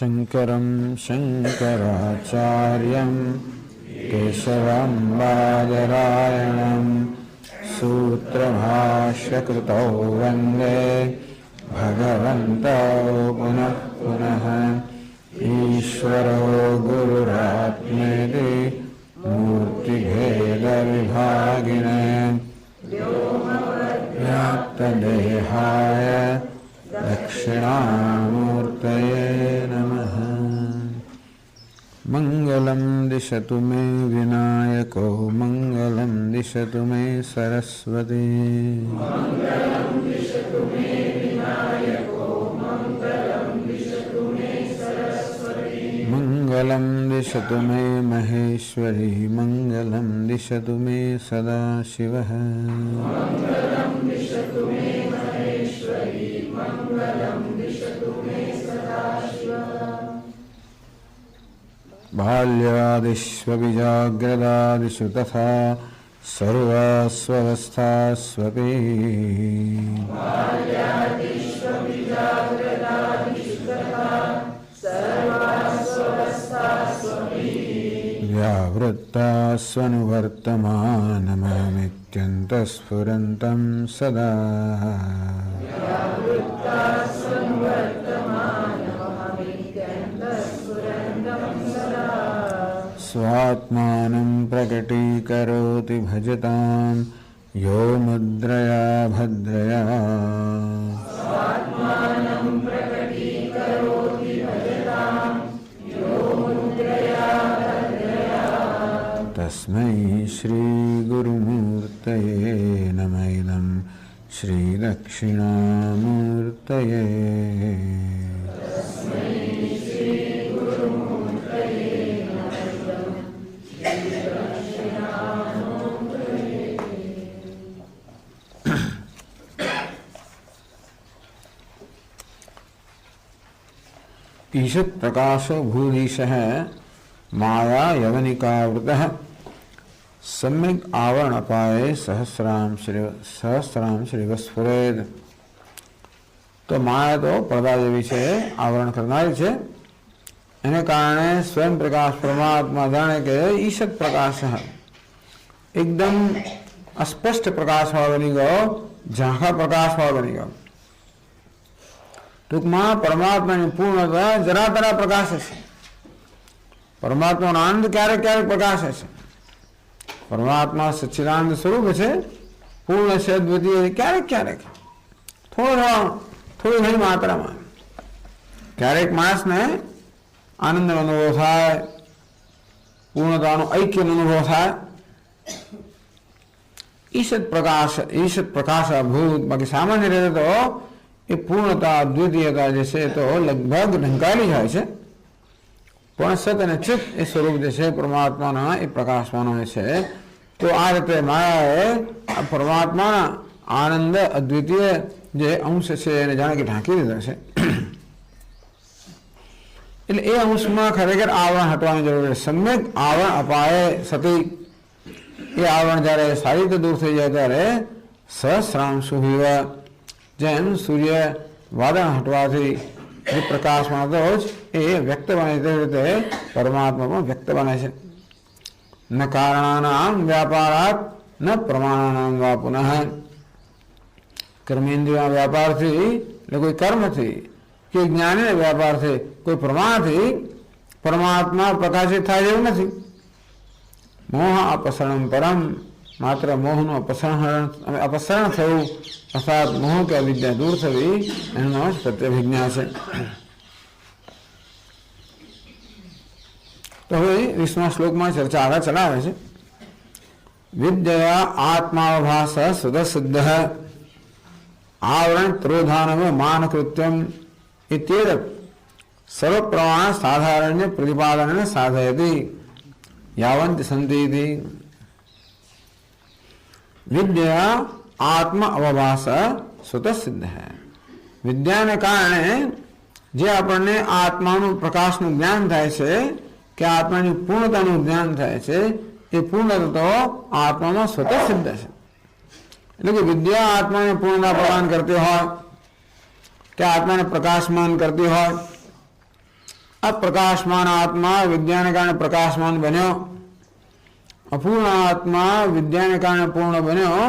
शंकरं शंकराचार्यं केशवं बादरायणं सूत्रभाष्यकृतौ वन्दे भगवन्तौ पुनः पुनः। ईश्वरो गुरुरात्मेति मूर्तिभेदविभागिने व्याप्तदेहाय दक्षिणामूर्तये नमः। मंगलं दिशतु मे विनायको मंगलं दिशतु मे सरस्वती। मंगलं दिशतु मे महेश्वरी मंगलं दिशतु मे सदाशिवः। बाल्यादिष्वभिजाग्रदादिषु तथा सर्वास्वस्थास्वपि व्यावृत्तास्वनुवर्तमानममित्यन्तस्फुरन्तं सदा। स्वात्मानं प्रकटीकरोति भजतां यो मुद्रया भद्रया। तस्मै श्री गुरुमूर्तये नमः श्री दक्षिणामूर्तये। ईशत् प्रकाशो भूधीशः माया यवनिकावृतः सम्यक् आवरण अपाये सहस्राम श्रीवस्फुरेद। तो माया तो पर्दा जेवी छे, आवरण करनारी छे। एने कारणे स्वयं प्रकाश परमात्मा जाने के ईशत् प्रकाश है, एकदम अस्पष्ट प्रकाश होवा बनी गयो, झांखा प्रकाश होवा बनी गयो। टूंकमां परमात्मानी पूर्णता जरा तरा प्रकाशे छे। परमात्मानो आनंद क्यारेक क्यारेक प्रकाशे छे। परमात्मा सच्चिदानंद स्वरूप छे, पूर्ण छे, अद्वितीय क्यारेक क्यारेक थोड़ी घणी मात्रामां क्यारेक माणसने आनंदनो अनुभव थाय, पूर्णतानो ऐक्यनो अनुभव थाय। ईशत् प्रकाशभूत। बाकी सामान्य रीते तो ये पूर्णता अद्वितीयता जैसे तो लगभग ढंकाली जाए छे, पण सत अने चित ए स्वरूप जैसे परमात्माना ए प्रकाशमानो छे। तो आ रीते मायाए परमात्माना आनंद अद्वितीय जे अंश छे एने जाणे के ढांकी दीधो छे। એટલે એ અંશમાં ખરેખર આવરણ હટવાની જરૂર છે। સમ્યક આવરણ અપાય સતી એ આવરણ જ્યારે સારી રીતે દૂર થઈ જાય ત્યારે સહસ્રાંશુ વિવ જેમ સૂર્ય વાદળ હટવાથી જે પ્રકાશમાં હતો જ એ વ્યક્ત બને તે રીતે પરમાત્મા પણ વ્યક્ત બને છે। ન કારણાનામ વ્યાપારાત ન પ્રમાણાનામ વા પુનઃ। કર્મેન્દ્રિય વ્યાપારથી એટલે કોઈ કર્મથી કે જ્ઞાનના વ્યાપારથી કોઈ પ્રમાણથી પરમાત્મા પ્રકાશિત થાય એવું નથી। મોહ અપસરણ પરમ, માત્ર મોહનું અપસરણ થયું अर्थात मोह के अविद्या दूर थवी एनो प्रत्यभिज्ञा है। तो हवे 20 श्लोक में चर्चा आगे चलावे छे। विद्या आत्मावभास सुदसिद्ध आवरण त्रोधानव मान कृत्यम इत्येतत् सर्व प्रमाण साधारण्य प्रतिपादन साधयति यावन्ति सन्ति इति। विद्या आत्म अवभास स्वतः सिद्ध है। विद्या ने कारणे जे आपने आत्मानु प्रकाशनु ज्ञान थाय छे के आत्मानी पूर्णतानु ज्ञान थाय छे, ए पूर्णता तो आत्मामां स्वतः सिद्ध छे। એટલે કે વિદ્યા આત્માને પૂર્ણતા પ્રદાન કરતી હોય કે આત્માને પ્રકાશમાન કરતી હોય આ પ્રકાશમાન આત્મા વિદ્યાને કારણે પ્રકાશમાન બન્યો, અપૂર્ણ આત્મા વિદ્યાને કારણે પૂર્ણ બન્યો,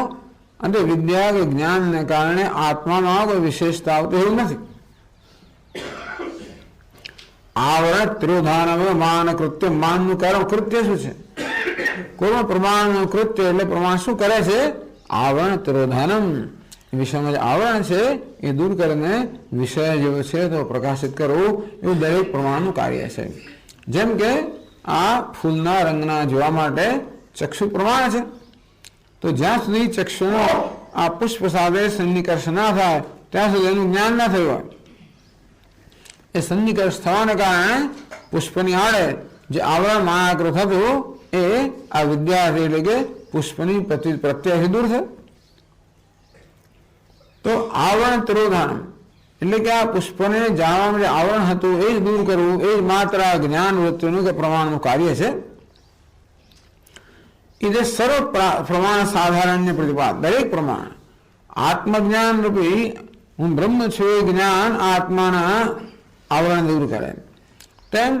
અને વિદ્યા કે જ્ઞાનને કારણે આત્મામાં કોઈ વિશેષતા આવતી એવું નથી. આવરણ ત્રિધાનમ માન કૃત્ય. માનનું કારણ કૃત્ય શું છે? કોઈ પ્રમાણનું કૃત્ય એટલે પ્રમાણ શું કરે છે? આવરણ ત્રિધાનમ, વિષયમાં જે આવરણ છે એ દૂર કરીને વિષય જેવો છે તો પ્રકાશિત કરવું, એવું દરેક પ્રમાણનું કાર્ય છે. જેમ કે આ ફૂલના રંગના જોવા માટે ચક્ષુ પ્રમાણ છે, તો જ્યાં સુધી ચક્ષુનો આ પુષ્પ સાથે સન્નિકર્ષ ના થાય ત્યાં સુધી એનું જ્ઞાન ના થયું હોય. એ સન્નિકર્ષ થવાને કારણે પુષ્પની આડે જે આવરણ માયાકૃત હતું એ આ વિદ્યાર્થી એટલે કે પુષ્પની પ્રત્યાથી દૂર થયું. તો આવરણ તિરોધાન એટલે કે આ પુષ્પને જાણવામાં જે આવરણ હતું એ જ દૂર કરવું, એ જ માત્ર આ જ્ઞાન વૃત્તિનું કે પ્રમાણનું કાર્ય છે. એ જે સર્વ પ્રમાણ સાધારણ્ય પ્રતિપાદ, દરેક પ્રમાણ આત્મજ્ઞાન રૂપી હું બ્રહ્મ છું એ જ્ઞાન આત્માના આવરણ દૂર કરે, તેમ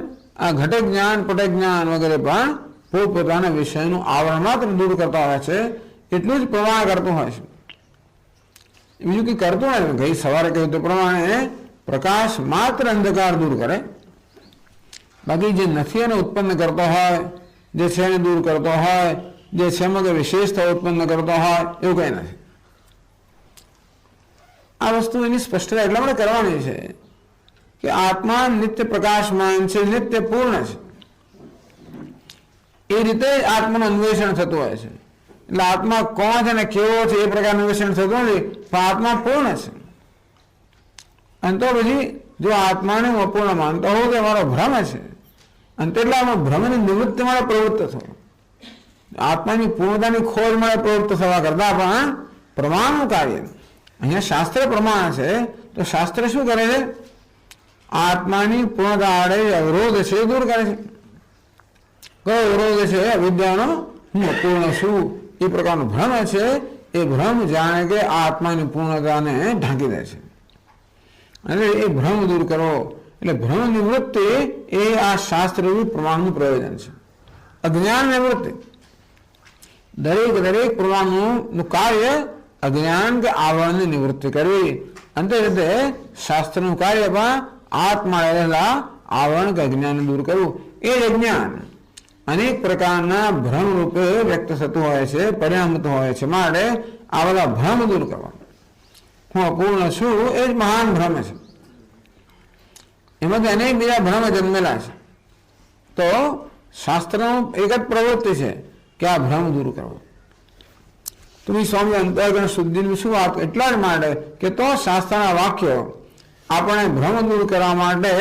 આ ઘટક જ્ઞાન પટક જ્ઞાન વગેરે પણ પોતપોતાના વિષયનું આવરણ માત્ર દૂર કરતા હોય છે. એટલું જ પ્રમાણ કરતું હોય છે, બીજું કંઈ કરતું નથી. ગઈ સવારે કહ્યું તે પ્રમાણે પ્રકાશ માત્ર અંધકાર દૂર કરે, બાકી જે નથી એને ઉત્પન્ન કરતો હોય, જે છે એને દૂર કરતો હોય, જે છે એમાં કંઈ વિશેષતા ઉત્પન્ન કરતો હોય એવું કંઈ નથી. આ વસ્તુ એની સ્પષ્ટતા એટલા માટે કરવાની છે કે આત્મા નિત્ય પ્રકાશમાન છે, નિત્ય પૂર્ણ છે. એ રીતે આત્માનું અન્વેષણ થતું હોય છે. એટલે આત્મા કોણ છે ને કેવો છે એ પ્રકારનું અન્વેષણ થતું નથી, પણ આત્મા પૂર્ણ છે. અને તો પછી જો આત્માને હું અપૂર્ણ માનતો હોઉં તો મારો ભ્રમ છે, અને તેટલા ભ્રમની નિવૃત્તિ મારે પ્રવૃત્ત થવો. આત્માની પૂર્ણતાની ખોજ મારે પ્રવૃત્ત થવા કરતા પણ પ્રમાણનું કાર્ય. અહીંયા શાસ્ત્ર પ્રમાણ છે, તો શાસ્ત્ર શું કરે છે? આત્માની પૂર્ણતા આડે અવરોધ છે એ દૂર કરે છે. કયો અવરોધ છે? અવિદ્યાનો હું અપૂર્ણ છું એ પ્રકારનો ભ્રમ છે. એ ભ્રમ જાણે કે આત્માની પૂર્ણતાને ઢાંકી દે છે, અને એ ભ્રમ દૂર કરો. એટલે ભ્રમ નિવૃત્તિ એ આ શાસ્ત્ર પ્રમાણનું પ્રયોજન છે. અજ્ઞાન નિવૃત્તિ દરેક પ્રમાણનું કાર્ય અજ્ઞાન કે આવરણની નિવૃત્તિ કરવી. અંતે રીતે શાસ્ત્રનું કાર્ય પણ આત્મા રહેલા આવરણ કે અજ્ઞાનને દૂર કરવું. એ જ અજ્ઞાન અનેક પ્રકારના ભ્રમ રૂપે વ્યક્ત થતું હોય છે, પરિણમતું હોય છે. માટે આ બધા ભ્રમ દૂર કરવા. હું અપૂર્ણ છું એ જ મહાન ભ્રમ છે. એમાંથી અનેક બીજા ભ્રમ જન્મેલા છે. તો શાસ્ત્રનો એક જ પ્રવૃત્તિ છે કે આ ભ્રમ દૂર કરવો. તમે સ્વામી અંતર્ગણ શુદ્ધિની શું વાત? એટલા જ માટે કે તો શાસ્ત્રના વાક્યો આપણે ભ્રમ દૂર કરવા માટે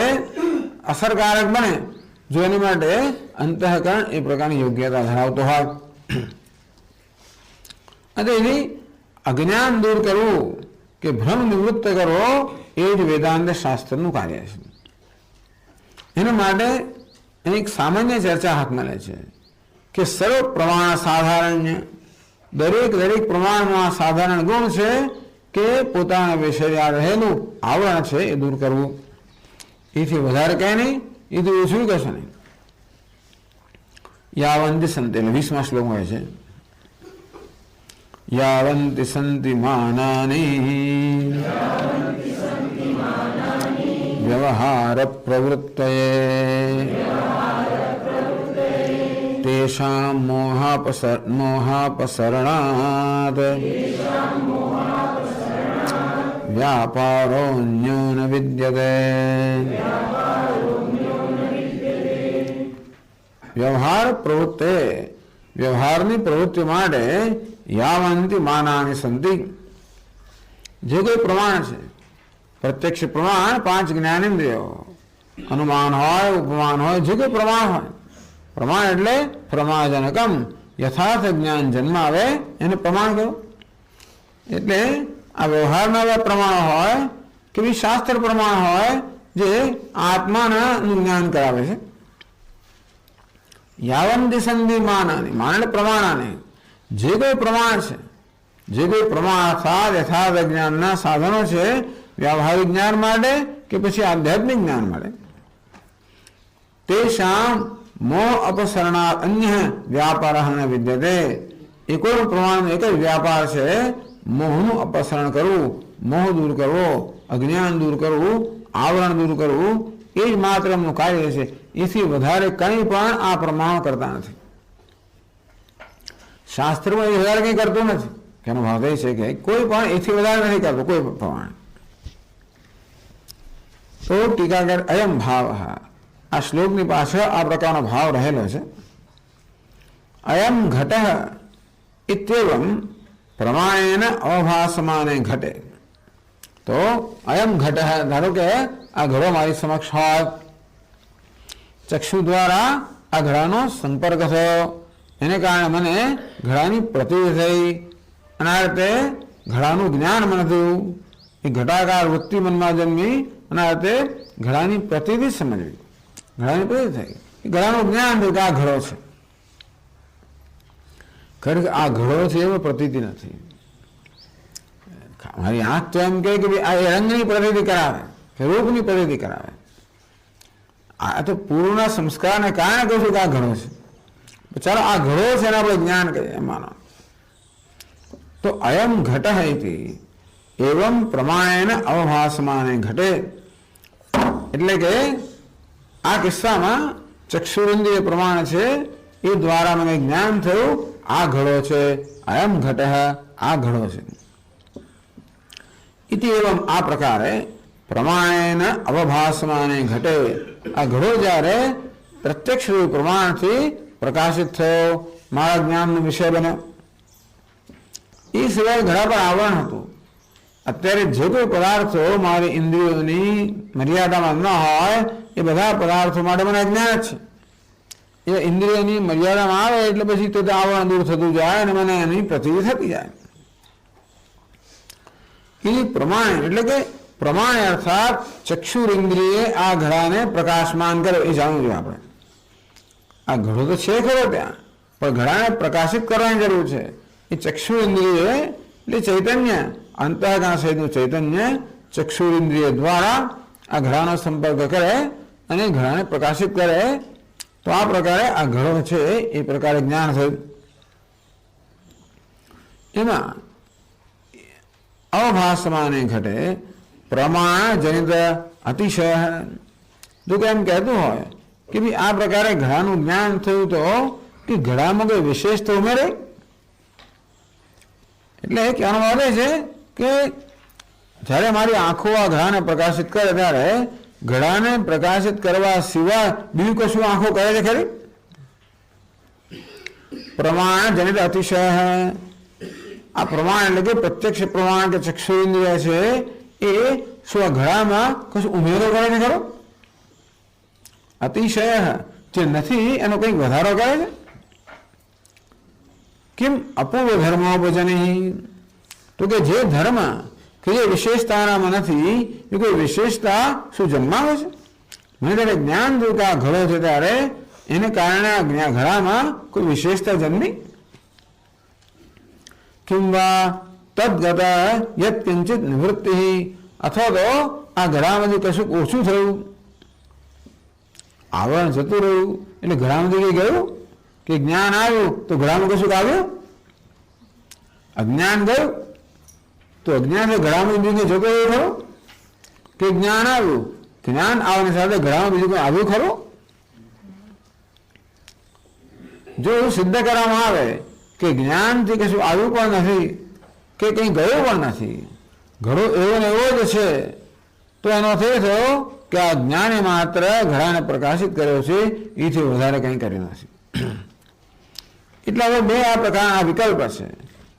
અસરકારક બને, જો એની માટે અંતઃકરણ એ પ્રકારની યોગ્યતા ધરાવતો હોય. અને એની અજ્ઞાન દૂર કરવું કે ભ્રમ નિવૃત્ત કરવો એ જ વેદાંત શાસ્ત્રનું કાર્ય છે. એના માટે એની એક સામાન્ય ચર્ચા હાથમાં લે છે કે સર્વ પ્રમાણ સાધારણ્ય, દરેક પ્રમાણમાં સાધારણ ગુણ છે કે પોતાના વિષય રહેલું આવરણ છે એ દૂર કરવું. એથી વધારે કહે નહીં, એથી ઓછું કહેશે નહીં. યાવંતિ સંતિ 20મા શ્લોકમાં હોય છે યાવંતિ સંતિ માનાની વ્યવહાર પ્રવૃત્તયે તેષાં મોહાપસરણાદ વ્યાપારોऽન્યો ન વિદ્યતે. વ્યવહાર પ્રવૃત્તિ, વ્યવહારની પ્રવૃત્તિ માટે યાવંતિ માનાની સંતિ, જે કોઈ પ્રમાણ છે, પ્રત્યક્ષ પ્રમાણ 5 જ્ઞાનેન્દ્રિયો, અનુમાન હોય, ઉપમાન હોય, જે કોઈ પ્રમાણ હોય. પ્રમાણ એટલે પ્રમાજનકમ, યથાર્થ જ્ઞાન જન્માવે એને પ્રમાણ કહો. એટલે આ વ્યવહારના એવા પ્રમાણો હોય કે શાસ્ત્ર પ્રમાણ હોય જે આત્માનું જ્ઞાન કરાવે છે. યાવંતિ સંધિ માનાની, માન એટલે પ્રમાણાની, જે કોઈ પ્રમાણ છે, જે કોઈ પ્રમાણ અર્થાત યથાર્થ જ્ઞાનના સાધનો છે, વ્યવહારિક જ્ઞાન માટે કે પછી આધ્યાત્મિક જ્ઞાન માટે, तेषां मोह अपसरणात् अन्यः व्यापारः न विद्यते। एक और प्रमाण में एक व्यापार से मोहનું અપસરણ કરવું, મોહ દૂર કરવો, અજ્ઞાન દૂર કરવું, આવરણ દૂર કરવું, એ જ માત્ર એમનું કાર્ય છે. એથી વધારે કંઈ પણ આ પ્રમાણ કરતા નથી. શાસ્ત્રમાં એ વધારે કંઈ કરતું નથી. એનો ભાવ એ છે કે કોઈ પણ એથી વધારે નથી કરતું કોઈ પ્રમાણ. તો ટીકાકર અયમ ભાવ, આ શ્લોકની પાછળ આ પ્રકારનો ભાવ રહેલો છે. અયમ ઘટ ઇત્યેવમ પ્રમાણેન અવભાસમાને ઘટે. તો અયમ ઘટ, ધારો કે આ ઘડો મારી સમક્ષ હોય, ચક્ષુ દ્વારા આ ઘડાનો સંપર્ક થયો, એને કારણે મને ઘડાની પ્રતીતિ થઈ, અને આ રીતે ઘડાનું જ્ઞાન મને થયું. એ ઘટાકાર વૃત્તિ મનમાં જન્મી, અને આ રીતે ઘડાની પ્રતીતિ સમજવી, ઘડાની પ્રતીતિ થઈ, એ ઘડાનું જ્ઞાન થયું કે આ ઘડો છે. ખરેખર આ ઘડો છે એવો પ્રતીતિ નથી. મારી આંખ તો એમ કહે કે આ રંગની પ્રતીતિ કરાવે કે રૂપની પ્રતીતિ કરાવે. આ તો પૂર્ણ સંસ્કારને કારણે કહું છું કે આ ઘડો છે. ચાલો આ ઘડો છે એને આપણે જ્ઞાન કહીએ માનો. તો અયમ ઘટ ઇતિ એવમ પ્રમાણેન અવભાસમાને ઘટે. એટલે કે આ કિસ્સામાં ચક્ષુરિન્દ્રિય પ્રમાણ છે એ દ્વારા મને જ્ઞાન થયું આ ઘડો છે. અયમ ઘટ, આ ઘડો છે. ઇતિ એવમ આ પ્રકારે પ્રમાણેન અવભાસમાને ઘટે. આ ઘડો જ્યારે પ્રત્યક્ષ પ્રમાણથી પ્રકાશિત થયો, મારા જ્ઞાનનો વિષય બન્યો. એ સિવાય ઘડા પર આવરણ હતું. અત્યારે જે કોઈ પદાર્થો મારી ઇન્દ્રિયોની મર્યાદામાં ન હોય એ બધા પદાર્થો માટે મને અજ્ઞાન જ છે. એ ઇન્દ્રિયની મર્યાદામાં આવે એટલે પછી તો આવરણ દૂર થતું જાય અને મને એની પ્રતીતિ થતી જાય. એ પ્રમાણે એટલે કે પ્રમાણે અર્થાત ચક્ષુર ઇન્દ્રિયે આ ઘડાને પ્રકાશમાન કર્યો એ જાણવું જોઈએ આપણે. આ ઘડો તો છે ખરો ત્યાં, પણ ઘડાને પ્રકાશિત કરવાની જરૂર છે. એ ચક્ષુ ઇન્દ્રિય એટલે ચૈતન્ય, અંતઃકરણ સહિતનું ચૈતન્ય ચક્ષુર ઇન્દ્રિય દ્વારા આ ઘડાનો સંપર્ક કરે અને ઘડાને પ્રકાશિત કરે. તો આ પ્રકારે આ ઘડો છે એ પ્રકારે જ્ઞાન થયું. એમાં અવભાસમાને ઘટે પ્રમાણ જનિત અતિશય. જો કે એમ કહેતું હોય કે ભાઈ આ પ્રકારે ઘડાનું જ્ઞાન થયું તો કે ઘડામાં કોઈ વિશેષ તો ઉમેરે. એટલે કહેવાનો વાલે છે કે જ્યારે મારી આંખો આ ઘડાને પ્રકાશિત કરે ત્યારે ઘડાને પ્રકાશિત કરવા સિવાય બીજું કશું આંખો કરે છે ખરી? પ્રમાણ જનિત અતિશય. આ પ્રમાણ એટલે કે પ્રત્યક્ષ પ્રમાણ કે ચક્ષુ ઇન્દ્રિય છે એ શું આ ઘડામાં કશું ઉમેરો કરે છે ખરો? અતિશય જે નથી એનો કંઈક વધારો કરે છે. કેમ? અપૂર્વ ધર્મોપજની. તો કે જે ધર્મ કે જે વિશેષતાનામાં નથી એ કોઈ વિશેષતા શું જન્માવે છે? મને ત્યારે જ્ઞાન થયું કે આ ઘડો છે ત્યારે એને કારણે આ ઘડામાં કોઈ વિશેષતા જન્મી. કિંવા તદ્ગત યત કિંચિત નિવૃત્તિ. અથવા તો આ ઘડામાંથી કશું ઓછું થયું, આવરણ જતું રહ્યું એટલે ઘડામાંથી કઈ ગયું કે જ્ઞાન આવ્યું તો ઘડામાં કશું આવ્યું? અજ્ઞાન ગયું તો અજ્ઞાન ઘડામાં બીજું જતો રહ્યો ખરો કે જ્ઞાન આવ્યું? જ્ઞાન આવવાની સાથે ઘડામાં બીજું કોઈ આવ્યું ખરું? જો એવું સિદ્ધ કરવામાં આવે કે જ્ઞાનથી કશું આવ્યું પણ નથી કે કંઈ ગયું પણ નથી, ઘડો એવો ને એવો જ છે, તો એનો અર્થ એ થયો કે આ જ્ઞાને માત્ર ઘડાને પ્રકાશિત કર્યો છે, એથી વધારે કંઈ કર્યું નથી. એટલે હવે બે આ પ્રકારના વિકલ્પ છે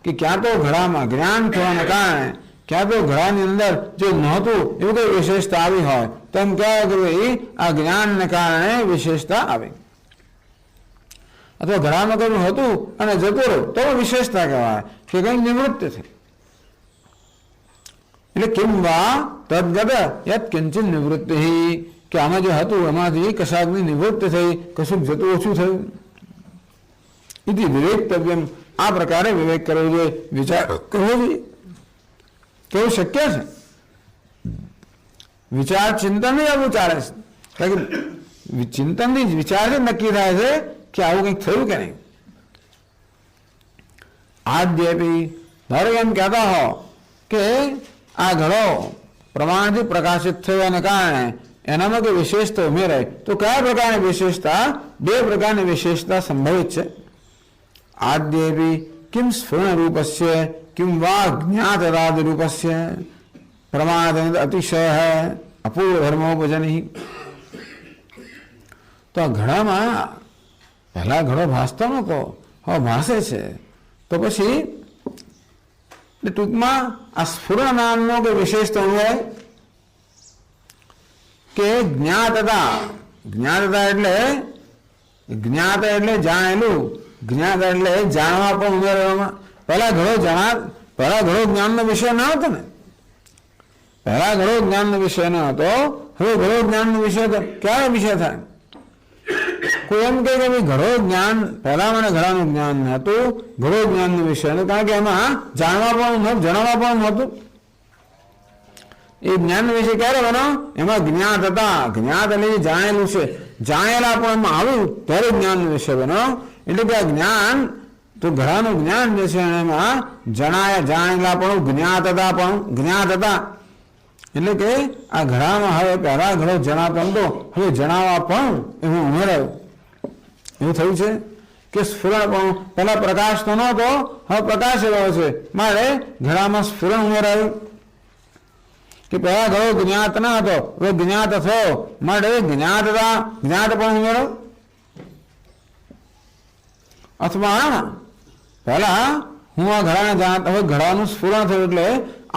કે ક્યાં તો ઘડામાં જ્ઞાન થવાને કારણે ક્યાં તો ઘડાની અંદર જે નહોતું એવું કોઈ વિશેષતા આવી હોય તો એમ કહેવાય કે ભાઈ આ જ્ઞાનને કારણે વિશેષતા આવી. અથવા ઘડામાં કંઈ હતું અને જતું રહ્યું તો વિશેષતા કહેવાય કે કંઈક નિવૃત્ત થઈ. એટલે કિંવા તદ્ગત યત કિંચિત નિવૃત્તિ. કે આમાં જે હતું એમાંથી કશાકની નિવૃત્તિ થઈ, કશુંક જતું ઓછું થયું. ઇતિ વિવેક્તવ્યમ. આ પ્રકારે વિવેક કરવો જોઈએ, વિચાર કરવો જોઈએ. કેવું શક્ય છે? વિચાર ચિંતન નહીં આવું ચાલે છે. કારણ કે ચિંતનથી વિચારથી નક્કી થાય છે કે આવું કંઈક થયું કે નહીં. આદ્યપી ધારો એમ કહેતા હો કે આ ઘડો પ્રમાણથી પ્રકાશિત થવાને કારણે એનામાં કોઈ વિશેષતા ઉમેરાય તો કયા પ્રકારની વિશેષતા? બે પ્રકારની વિશેષતા સંભવિત છે. આદ્યપી કિમ સ્ફુરણ રૂપસ્ય કિમ વા જ્ઞાતરાદ રૂપસ્ય પ્રમાણ અતિશય અપૂર્વ ધર્મોપજની. તો આ ઘડામાં પહેલા ઘડો ભાસતો નહોતો, હવે ભાસે છે. તો પછી ટૂંકમાં આ સ્ફુરણ નામનો કોઈ વિશેષતા હોય કે જ્ઞાતતા. જ્ઞાતતા એટલે જ્ઞાત એટલે જાણેલું, જ્ઞાત એટલે જાણવા પણ ઉમેરવામાં. પહેલા ઘડો જ્ઞાનનો વિષય ન હતો ને, પહેલા ઘડો જ્ઞાનનો વિષય ન હતો, હવે ઘડો જ્ઞાનનો વિષય તો ક્યારે વિષય થાય? કોઈ એમ કહે કે ભાઈ ઘડો જ્ઞાન, પહેલા મને ઘડાનું જ્ઞાન નહોતું, ઘડો જ્ઞાનનો વિષય હતો, કારણ કે એમાં જાણવા પણ જણાવવા પણ નહોતું. એ જ્ઞાન વિશે ક્યારે બનો? એમાં જ્ઞાત હતા. જ્ઞાત એટલે જાણેલું છે, જાણેલા પણ એમાં આવ્યું ત્યારે જ્ઞાનનો વિષય બનો. એટલે કે આ જ્ઞાન તો ઘડાનું જ્ઞાન જે છે એમાં જાણેલા પણ જ્ઞાત હતા. એટલે કે આ ઘડામાં હવે પહેલા ઘડો જણાતો હતો, હવે જણાવવા પણ એમાં ઉમેરાયું. એવું થયું છે કે સ્ફુરણ પણ પહેલા પ્રકાશ તો નહોતો, હવે પ્રકાશ એવો છે મારે ઘડામાં સ્ફુરણ ઉમેરાયું. કે પહેલા ઘડો જ્ઞાત ન હતો, હવે જ્ઞાત થયો માટે જ્ઞાત પણ ઉમેરો. અથવા પહેલા હું આ ઘડાને જાણતો, હવે ઘડાનું સ્ફુરણ થયું એટલે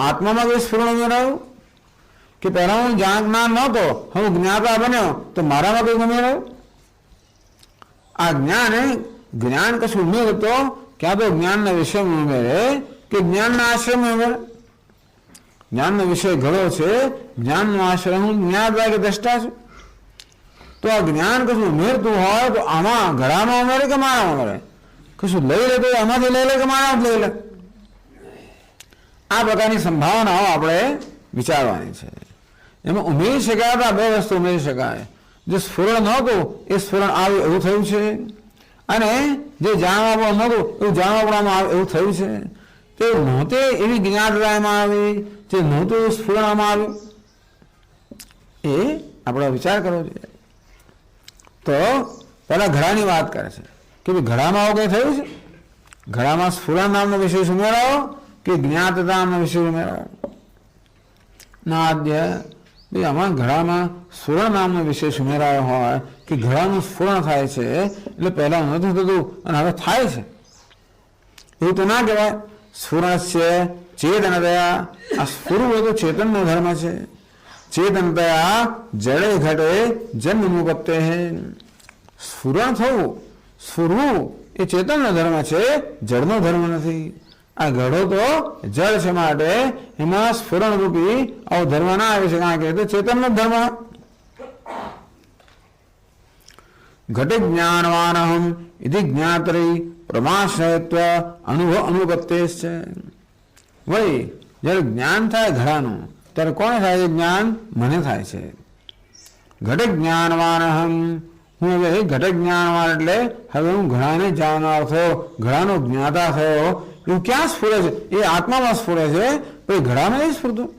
આત્મામાં કોઈ સ્ફુરણ ઉમેરાયું. કે પહેલા હું જ્ઞાન નહોતો, હું જ્ઞાતા બન્યો તો મારામાં કોઈ ઉમેરાયું. આ જ્ઞાન કશું ઉમેરતો ક્યાં તો જ્ઞાનના વિષયમાં ઉમેરે કે જ્ઞાનના આશ્રયમાં ઉમેરે. જ્ઞાનનો વિષય ઘડો છે, જ્ઞાનનો આશ્રય હું જ્ઞાતા કે દ્રષ્ટા છું. તો આ જ્ઞાન કશું ઉમેરતું હોય તો આમાં ઘડામાં ઉમેરે કે મારામાં ઉમેરે? કશું લઈ લે તો આમાંથી લઈ લે કે મારામાં લઈ લે? આ પ્રકારની સંભાવનાઓ આપણે વિચારવાની છે. એમાં ઉમેરી શકાય બે વસ્તુ ઉમેરી શકાય. જે સ્ફુરણ નહોતું એ સ્ફુરણ આવ્યું એવું થયું છે, અને જે જાણવા પણ નહોતું એવું જાણવા પણ આવે એવું થયું છે. તે નહોતે એવી જ્ઞાતતા એમાં આવી, જે નહોતું એવું સ્ફુરણ આમાં આવ્યું. એ આપણે વિચાર કરવો જોઈએ. તો પહેલા ઘડાની વાત કરે છે કે ભાઈ ઘડામાં આવું કંઈ થયું છે? ઘડામાં સ્ફુરણ નામનો વિશેષ ઉમેરાવો કે જ્ઞાતતા નામનો વિશેષ ઉમેરાવો? નાદ્ય ભાઈ આમાં ઘડામાં સ્ફુરણ નામનો વિશેષ ઉમેરાયો હોય કે ઘડાનું સ્ફુરણ થાય છે એટલે પહેલા નથી થતું અને હવે થાય છે, એવું તો ના કહેવાય. સ્ફુરણ છે ચેતનતયા. આ સ્ફુરવું તો ચેતનનો ધર્મ છે. ચેતનતયા જડે ઘટે જન્મુપત્તે. સ્ફુરણ થવું, સ્ફુરવું એ ચેતનનો ધર્મ છે, જડનો ધર્મ નથી. આ ઘડો તો જળ છે માટે એમાં સ્ફુરણ રૂપી આવો ધર્મ ના આવે છે, કારણ કે તો ચેતનનો ધર્મ. ઘટે જ્ઞાનવાનહમ ઇતિ જ્ઞાતરી પ્રમાશ્રયત્વ અનુભવ અનુપત્તે છે. વળી જ્યારે જ્ઞાન થાય ઘડાનું ત્યારે કોને થાય છે જ્ઞાન? મને થાય છે. ઘટે જ્ઞાનવાનહમ, હું હવે ઘટે જ્ઞાનવાન એટલે હવે હું ઘડાને જાણનાર થયો, ઘડાનો જ્ઞાતા થયો. એવું ક્યાં સ્ફુરે છે? એ આત્મામાં સ્ફુરે છે, પછી ઘડામાં નહીં સ્ફુરતું.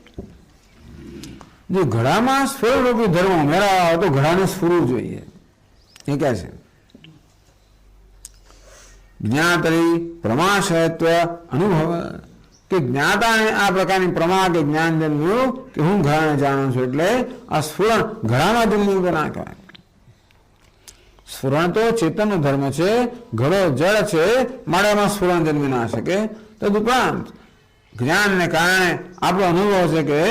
જો ઘડામાં સ્ફુર રૂપી ધર્મ ઉમેરાવા હોય તો ઘડાને સ્ફુરવું જોઈએ. એ કહે છે જ્ઞાતરી પ્રમાશયત્વ અનુભવ, કે જ્ઞાતાને આ પ્રકારની પ્રમા કે જ્ઞાન જન્મ્યું કે હું ઘડાને જાણું છું, એટલે આ સ્ફુરણ ઘડામાં જન્મ્યું તો ના કહેવાય. સ્ફુરણ તો ચેતનનો ધર્મ છે, ઘડો જળ છે માટે એમાં સ્ફુરણ જન્મી ના શકે. તદુપરાંત જ્ઞાનને કારણે આપણો અનુભવ છે કે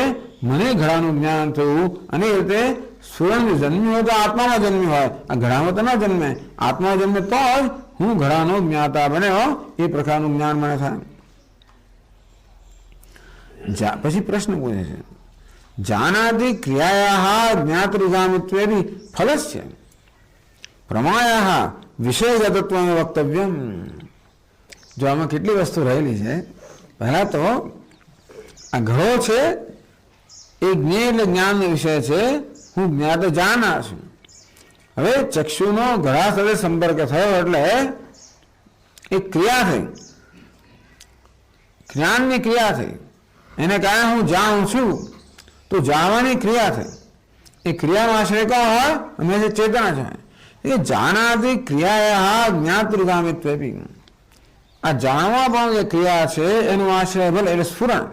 મને ઘડાનું જ્ઞાન થયું, અને એ રીતે સ્ફુરણ જન્મ્યું હોય તો આત્મામાં જન્મ્યું હોય, આ ઘડામાં તો ના જન્મે. આત્મા જન્મે તો જ હું ઘડાનો જ્ઞાતા બન્યો, એ પ્રકારનું જ્ઞાન મને થાય. પછી પ્રશ્ન પૂછે છે જાનાદિ ક્રિયાયા જ્ઞાતૃગામિત્વે ફલસ્ય પ્રમાયા વિષયગતત્વ વક્તવ્યમ. જો આમાં કેટલી વસ્તુ રહેલી છે. પહેલા તો આ ઘડો છે એ જ્ઞેય એટલે જ્ઞાનનો વિષય છે, હું જ્ઞાત જાણનાર છું. હવે ચક્ષુનો ઘડા સાથે સંપર્ક થયો એટલે એક ક્રિયા થઈ, જ્ઞાનની ક્રિયા થઈ. એને કારણે હું જાણું છું તો જાણવાની ક્રિયા થઈ. એ ક્રિયાનો આશ્રય કોણ હોય? હંમેશા ચેતના છે. એ જાણાતી ક્રિયા જ્ઞાતૃગામિત્વ. આ જાણવા પણ જે ક્રિયા છે એનું આશ્રય ભલે એટલે સ્ફુરણ.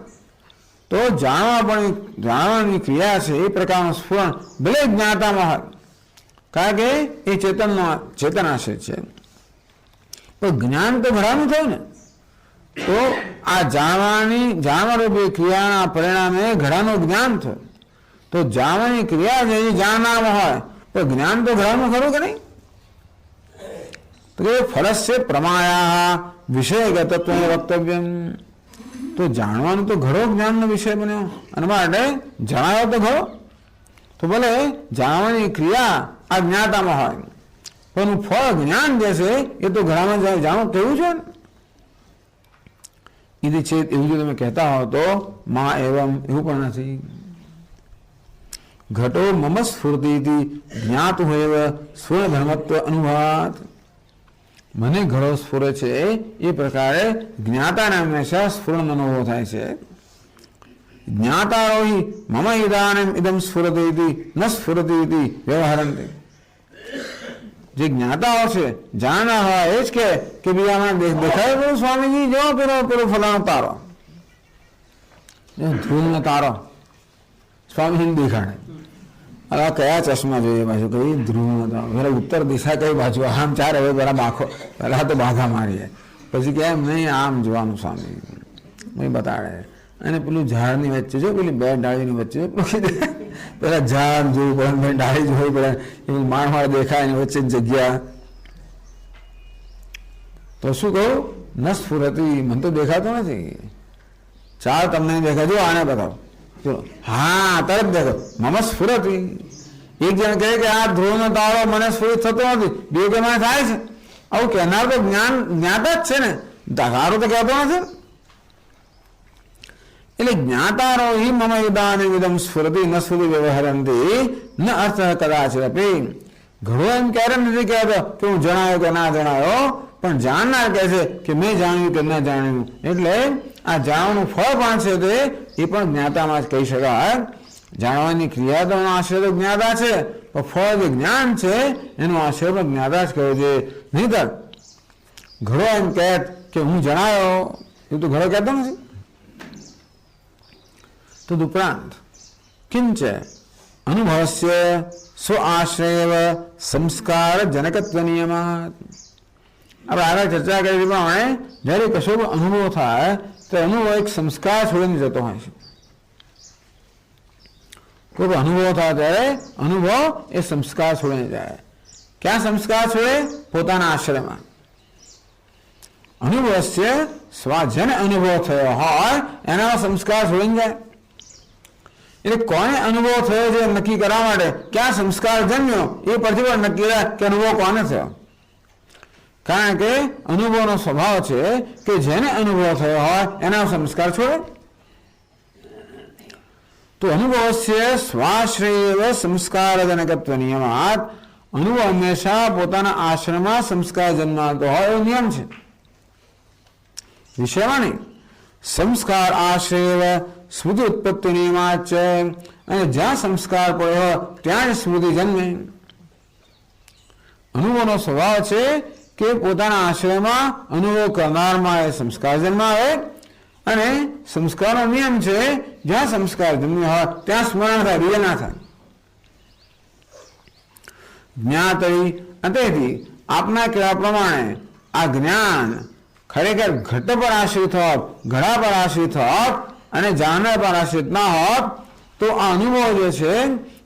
તો જાણવાની ક્રિયા છે એ પ્રકારનું સ્ફુરણ ભલે જ્ઞાતામાં હોય, કારણ કે એ ચેતનાશય છે. પણ જ્ઞાન તો ઘડાનું થયું ને. તો આ જાણવારૂપી ક્રિયાના પરિણામે ઘડાનું જ્ઞાન થયું. તો જાણવાની ક્રિયા છે એ જાણનારમાં હોય, પણ જ્ઞાન તો ઘડાનું ખરું કે નહીં? તો કે ફલસ્ય પ્રમાયા વિષયગતત્વ વક્તવ્યમ. તો જાણવાનું તો ઘણો જ્ઞાનનો વિષય બન્યો, અને માટે જણાયો તો ઘણો. તો ભલે જાણવાની ક્રિયા આ જ્ઞાતામાં હોય, પણ ફળ જ્ઞાન જે છે એ તો ઘણામાં જાણો કેવું છે ને. એથી છે એવું જો તમે કહેતા હો તો માં એવમ એવું પણ નથી. ઘટો મમ સ્ફૂર્તિથી જ્ઞાત હોય સ્વર્ણ ધર્મત્વ અનુભાત. મને ઘડો સ્ફુરે છે એ પ્રકારે જ્ઞાતાને હંમેશા સ્ફુરણ અનુભવ થાય છે. જ્ઞાતારો મમ ઇદાનમ ઇદમ સ્ફુરતિ ન સ્ફુરતિ વ્યવહારંતિ. જે જ્ઞાતાઓ છે જાણના હોય એ જ કે બીજા મને દેખાય પેલું સ્વામીજી જો પેલો ફલાનો તારો, ધ્રુવનો તારો સ્વામીજીને દેખાડે. હવે કયા ચશ્મા જોઈએ પાછું કઈ ધ્રુવનો તારો, પેલા ઉત્તર દિશા કઈ બાજુ આમ ચાર, હવે પેલા પહેલા તો બાઘા મારીએ, પછી કેમ નહીં આમ જોવાનું સ્વામી બતાડે. અને પેલું ઝાડની વચ્ચે જો પેલી બે ડાળીની વચ્ચે પેલા ઝાડ જોવું પડે, ડાળી જોવી પડે, એ માણવાળ દેખાય એની વચ્ચે જગ્યા. તો શું કહું? ન સ્ફુરતી, મને તો દેખાતો નથી. ચાલ તમને દેખાજો, આને બતાવો. ચલો હા તરત દેખો મમ સ્ફુરતી. એક જણ કહે કે આ ધ્રુવનો તારો મને સ્ફુરિત થતો નથી, બે કે મને થાય છે. આવું કહેનાર તો જ્ઞાતા જ છે ને, તારો તો કહેતો નથી. એટલે જ્ઞાતારો હિ મમ ઇદાનમ ઇદમ સ્ફુરતિ ન સ્ફુરતિ વ્યવહરંતિ ન અર્થ કદાચ અપી. ઘણો એમ ક્યારે નથી કહેતો કે હું જણાયો કે ના જણાયો, પણ જાણનાર કહે છે કે મેં જાણ્યું કે ન જાણ્યું. એટલે આ જાણવાનું ફળ પણ છે તે એ પણ જ્ઞાતામાં જ કહી શકાય. જાણવાની ક્રિયા તો આશ્રય તો જ્ઞાતા છે, પણ ફળ જે જ્ઞાન છે એનો આશ્રય પણ જ્ઞાતા જ કહ્યો છે. નહીંતર ઘણો એમ કહે કે હું જણાયો, એ તો ઘણો કહેતો નથી. તદુપરાંત કિંચ અનુભવસ્ય સ્વ આશ્રય સંસ્કાર જનકત્વ નિયમાત. આપણે આગળ ચર્ચા કરી પ્રમાણે જ્યારે કશો અનુભવ થાય તો અનુભવ એક સંસ્કાર છોડીને જતો હોય છે. કોઈ અનુભવ થાય ત્યારે અનુભવ એ સંસ્કાર છોડીને જાય. ક્યાં સંસ્કાર છોડે? પોતાના આશ્રયમાં. અનુભવસ્ય સ્વાજન અનુભવ થયો હોય એના સંસ્કાર છોડીને જાય. એટલે કોને અનુભવ થયો છે નક્કી કરવા માટે ક્યાં સંસ્કાર જન્મ્યો એ પરથી પણ નક્કી થાય કે અનુભવ કોને થયો. કારણ કે અનુભવનો સ્વભાવ છે કે જેને અનુભવ થયો હોય એના સંસ્કાર છોડે. તો અનુભવસ્ય સ્વાશ્રય સંસ્કારજનકત્વ નિયમાત. અનુભવ હંમેશા પોતાના આશ્રમમાં સંસ્કાર જન્માતો હોય એવો નિયમ છે. વિષયવાણી સંસ્કાર આશ્રય સ્મૃતિ ઉત્પત્તિ નિયમાત છે. અને જ્યાં સંસ્કાર પડ્યો ત્યાં જ સ્મૃતિ જન્મે. અનુભવનો સ્વભાવ છે કે પોતાના આશ્રયમાં અનુભવ કરનારમાં એ સંસ્કાર જન્માવે, અને સંસ્કારનો નિયમ છે જ્યાં સંસ્કાર જન્મ્યો હોય ત્યાં સ્મરણ થાય, બીજા ના થાય. જ્ઞાતરી અંતેથી આપના કહેવા પ્રમાણે આ જ્ઞાન ખરેખર ઘટ પર આશ્રિત હોત, ઘડા પર આશ્રિત હોત અને જાણનાર પર આશ્રિત ના હોત તો આ અનુભવ જે છે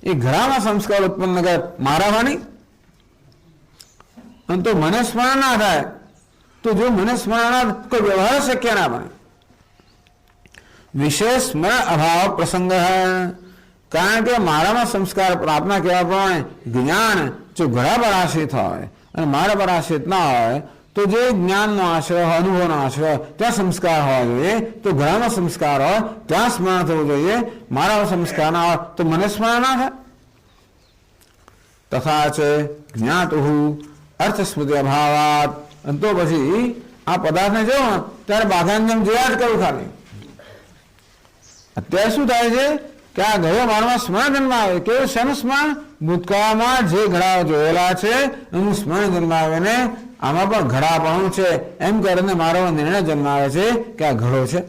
એ ઘડામાં સંસ્કાર ઉત્પન્ન કરે, મારામાં નહીં. અને તો મને સ્મરણ ના થાય તો જો મને સ્મરણ ના કોઈ વ્યવહાર શક્ય ના બને. વિશેષ સ્મરણ અભાવ પ્રસંગ. કારણ કે મારામાં સંસ્કાર આપના કહેવા પ્રમાણે જ્ઞાન જો ઘડા પર આશ્રિત હોય અને મારા પર આશ્રિત ના હોય તો જે જ્ઞાનનો આશ્રય હોય, અનુભવનો આશ્રય ત્યાં સંસ્કાર હોવા જોઈએ. તો ઘડામાં સંસ્કાર હોય ત્યાં સ્મરણ થવું જોઈએ. મારા સંસ્કાર ના હોય તો મને સ્મરણ ના થાય. તથા છે જ્ઞાતુઃ અર્થ સ્મૃતિ અભાવાત. અને તો પછી આ પદાર્થને જોવો ત્યારે બાધાની જેમ જોયા જ કરું ખાલી. અત્યારે શું થાય છે કે આ ગયો મારમાં સ્મરણ જન્મ આવે. કેવું શેનું સ્મરણ? ભૂતકાળમાં જે ઘડા જોયેલા છે એનું સ્મરણ જન્મ આવે ને આમાં પણ ઘડાપણું છે એમ કરીને મારો નિર્ણય જન્માવે છે કે આ ઘડો છે.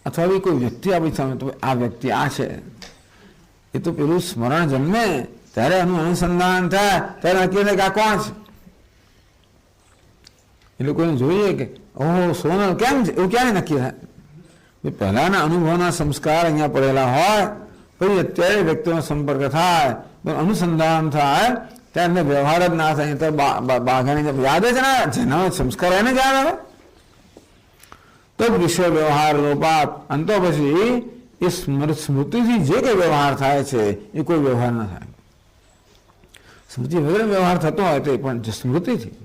અથવા બી કોઈ વ્યક્તિ આપણી સામે તો આ વ્યક્તિ આ છે, એ તો પેલું સ્મરણ જન્મે ત્યારે એનું અનુસંધાન થાય ત્યારે નક્કી થાય કે આ કોણ છે. એ લોકોને જોઈએ કે ઓહો સોનલ કેમ છે એવું ક્યારે નક્કી થાય? પહેલાના અનુભવના સંસ્કાર અહીંયા પડેલા હોય પછી અત્યારે વ્યક્તિનો સંપર્ક થાય અનુસંધાન થાય ત્યારે વ્યવહાર જ ના થાય. તો બાઘાની યાદ છે ને જેના સંસ્કાર એને જ યાદ આવે તો વિષય વ્યવહાર લોપાત. અને તો પછી એ સ્મૃતિથી જે કંઈ વ્યવહાર થાય છે એ કોઈ વ્યવહાર ના થાય. સ્મૃતિ વગેરે વ્યવહાર થતો હોય તો પણ સ્મૃતિથી,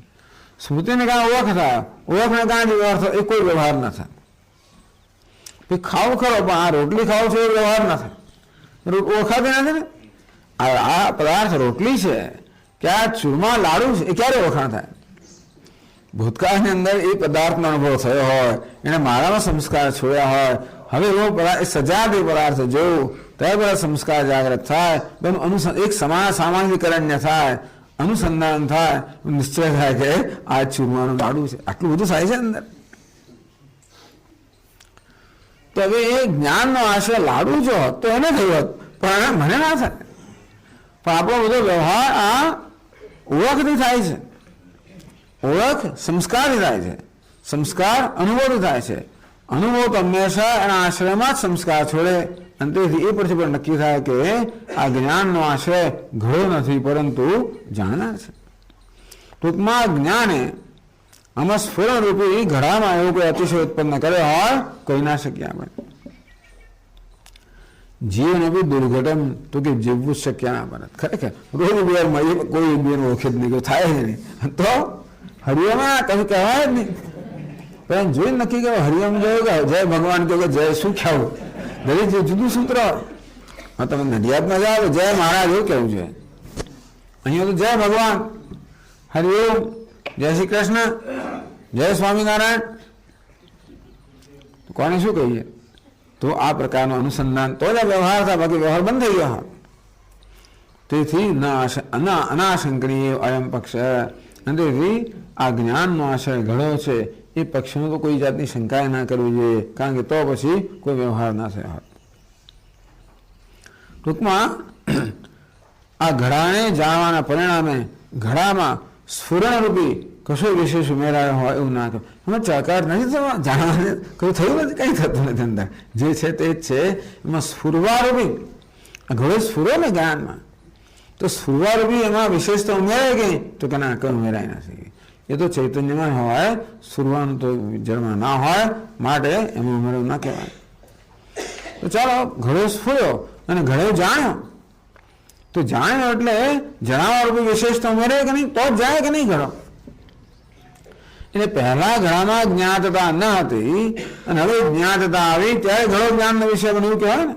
સ્મૃતિને કારણે ઓળખ થાય, ઓળખને કારણે વ્યવહાર થાય એ કોઈ વ્યવહાર ના થાય. ખાવું ખરો પણ આ રોટલી ખાવ છો એ વ્યવહાર ના થાય, ઓળખાતી નથી ને. આ પદાર્થ રોટલી છે કે આ ચૂરમા લાડુ છે એ ક્યારે ઓળખાણ થાય? ભૂતકાળની અંદર એ પદાર્થનો અનુભવ થયો હોય, એને મારામાં સંસ્કાર છોડ્યા હોય, હવે એવો પદાર્થ સજાતી પદાર્થ જોવું ત્યારે બધા સંસ્કાર જાગૃત થાય, એક સામાન્યકરણ્ય થાય, અનુસંધાન થાય, નિશ્ચય થાય કે આ ચૂરમાનું લાડુ છે. આટલું બધું થાય છે અંદર. તો હવે એ જ્ઞાનનો આશય લાડુ જો તો એને થયું હોત પણ મને ના થાય. પણ આપણો બધો વ્યવહાર આ ઓળખથી થાય છે. ઓળખ સંસ્કારથી થાય છે, સંસ્કાર અનુભવથી થાય છે. અનુભવ તો હંમેશા એના આશ્રયમાં જ સંસ્કાર છોડે. અને તેથી એ પછી પણ નક્કી થાય કે આ જ્ઞાનનો આશ્રય ઘડો નથી પરંતુ જાણનાર છે. ટૂંકમાં જ્ઞાને આમાં સ્ફુરણ રૂપી ઘડામાં એવું કોઈ અતિશય ઉત્પન્ન કરે હોય કહી ના શકીએ આપણે. જીવન બી દુર્ઘટન તો કે જીવવું શક્ય ના બને. ખરેખર રોજ બેર મળીએ કોઈ બેર ઓળખે જ નહીં, થાય જ નહીં. તો હરિઓમાં કશું કહેવાય જ નહીં. પણ જોઈને નક્કી કરો હરિઓમ જોયું કે જય ભગવાન કહો કે જય શું ખ્યાવું દરેક જે જુદું સૂત્ર હોય. તમે નડિયાદમાં જાઓ જય મહારાજ એવું કહેવું જોઈએ. અહીંયા તો જય ભગવાન, હરિઓમ, જય શ્રી કૃષ્ણ, જય સ્વામિનારાયણ. કોને શું કહીએ? તો આ પ્રકારનું અનુસંધાન તો જ વ્યવહાર થાય, બાકી વ્યવહાર બંધ થઈ ગયો. તેથી અનાશંકનીય અયમ પક્ષ. અને તેથી આ જ્ઞાનનો આશય ઘડો છે એ પક્ષનો તો કોઈ જાતની શંકા ના કરવી જોઈએ, કારણ કે તો પછી કોઈ વ્યવહાર ના થયો હોય. ટૂંકમાં આ ઘડાને જાણવાના પરિણામે ઘડામાં સ્ફુરણરૂપી કશો વિશેષ ઉમેરાયો હોય એવું ના કહ્યું. અમે ચકાટ નથી થવા જાણવાને કયું થયું નથી, કંઈ થતું નથી. અંદર જે છે તે જ છે. એમાં સ્ફુરવારૂપી ઘડો સ્ફુરો ને જ્ઞાનમાં તો સ્ફુરવારૂપી એમાં વિશેષતા ઉમેરાય ગઈ તો કે ના કંઈ ઉમેરાય નથી. એ તો ચૈતન્યમાં હોય, સ્ફુરવાનું તો જળમાં ના હોય, માટે એમાં ઉમેરવું ના કહેવાય. તો ચાલો ઘડો સ્ફુર્યો અને ઘડો જાણ્યો. તો જાણ્યો એટલે જણાવવા રૂપી વિશેષતા ઉમેરે કે નહીં તો જ જાય કે નહીં ઘડો. એટલે પહેલા ઘડામાં જ્ઞાતતા ન હતી અને હવે જ્ઞાતતા આવી ત્યારે ઘડો જ્ઞાનનો વિષય બન્યું કહેવાય ને.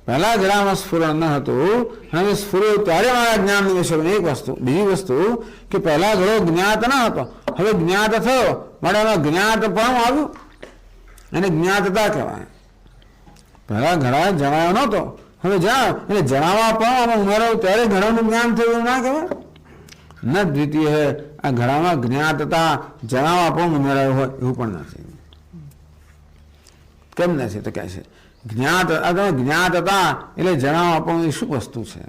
પહેલા ઘડામાં સ્ફુરણ ન હતું, હવે સ્ફુર્યો ત્યારે મારા જ્ઞાનનો વિષય બન્યો. એક વસ્તુ. બીજી વસ્તુ કે પહેલા ઘડો જ્ઞાત ન હતો, હવે જ્ઞાત થયો માટે એમાં જ્ઞાત પણ આવ્યું અને જ્ઞાતતા કહેવાય. પહેલા ઘડા જણાયો નહોતો, હવે જણાવ એટલે જણાવવા પણ આમાં ઉમેરાયું ત્યારે ઘડાનું જ્ઞાન થયું ના કહેવાય. ન દ્વિતીય હે આ ઘડામાં જ્ઞાતતા જણાવવા પણ ઉમેરાયું હોય એવું પણ નથી. કેમ નથી? તો કહે છે જ્ઞાતતા એટલે જણાવવા પણ એ શું વસ્તુ છે?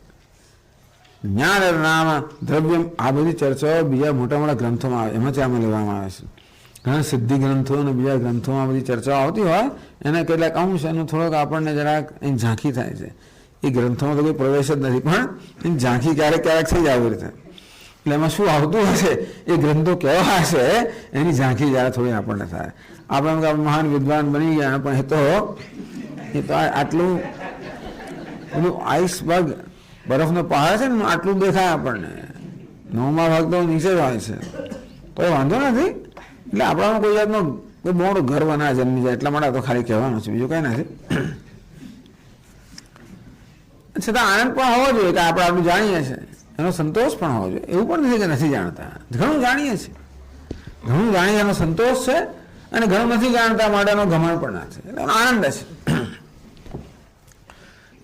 જ્ઞાન નામ દ્રવ્યમ. આ બધી ચર્ચાઓ બીજા મોટા મોટા ગ્રંથોમાં આવે, એમાંથી આમાં લેવામાં આવે છે. ઘણા સિદ્ધિ ગ્રંથો અને બીજા ગ્રંથોમાં બધી ચર્ચાઓ આવતી હોય એના કેટલાક અંશ એનું થોડોક આપણને જરાક એની ઝાંખી થાય છે. એ ગ્રંથોમાં તો કોઈ પ્રવેશ જ નથી, પણ એની ઝાંખી ક્યારેક ક્યારેક થઈ જાય આવી રીતે. એટલે એમાં શું આવતું હશે, એ ગ્રંથો કેવા હશે, એની ઝાંખી જ્યારે થોડી આપણને થાય. આપણે મહાન વિદ્વાન બની ગયા પણ એ તો આટલું પેલું આઈસબર્ગ બરફનો પહાડ છે ને આટલું દેખાય આપણને. 9મા ભાગ તો નીચે જ હોય છે તો એ વાંધો નથી. એટલે આપણામાં કોઈ જાતનો કોઈ મોટો ગર્વ ના જન્મી જાય એટલા માટે તો ખાલી કહેવાનું છે, બીજું કંઈ નથી. છતાં આનંદ પણ હોવો જોઈએ કે આપણે આટલું જાણીએ છીએ, એનો સંતોષ પણ હોવો જોઈએ. એવું પણ નથી કે નથી જાણતા, ઘણું જાણીએ છીએ, ઘણું જાણીએ એનો સંતોષ છે, અને ઘણું નથી જાણતા માટેનો ઘમંડ પણ ના છે, એટલે આનંદ છે.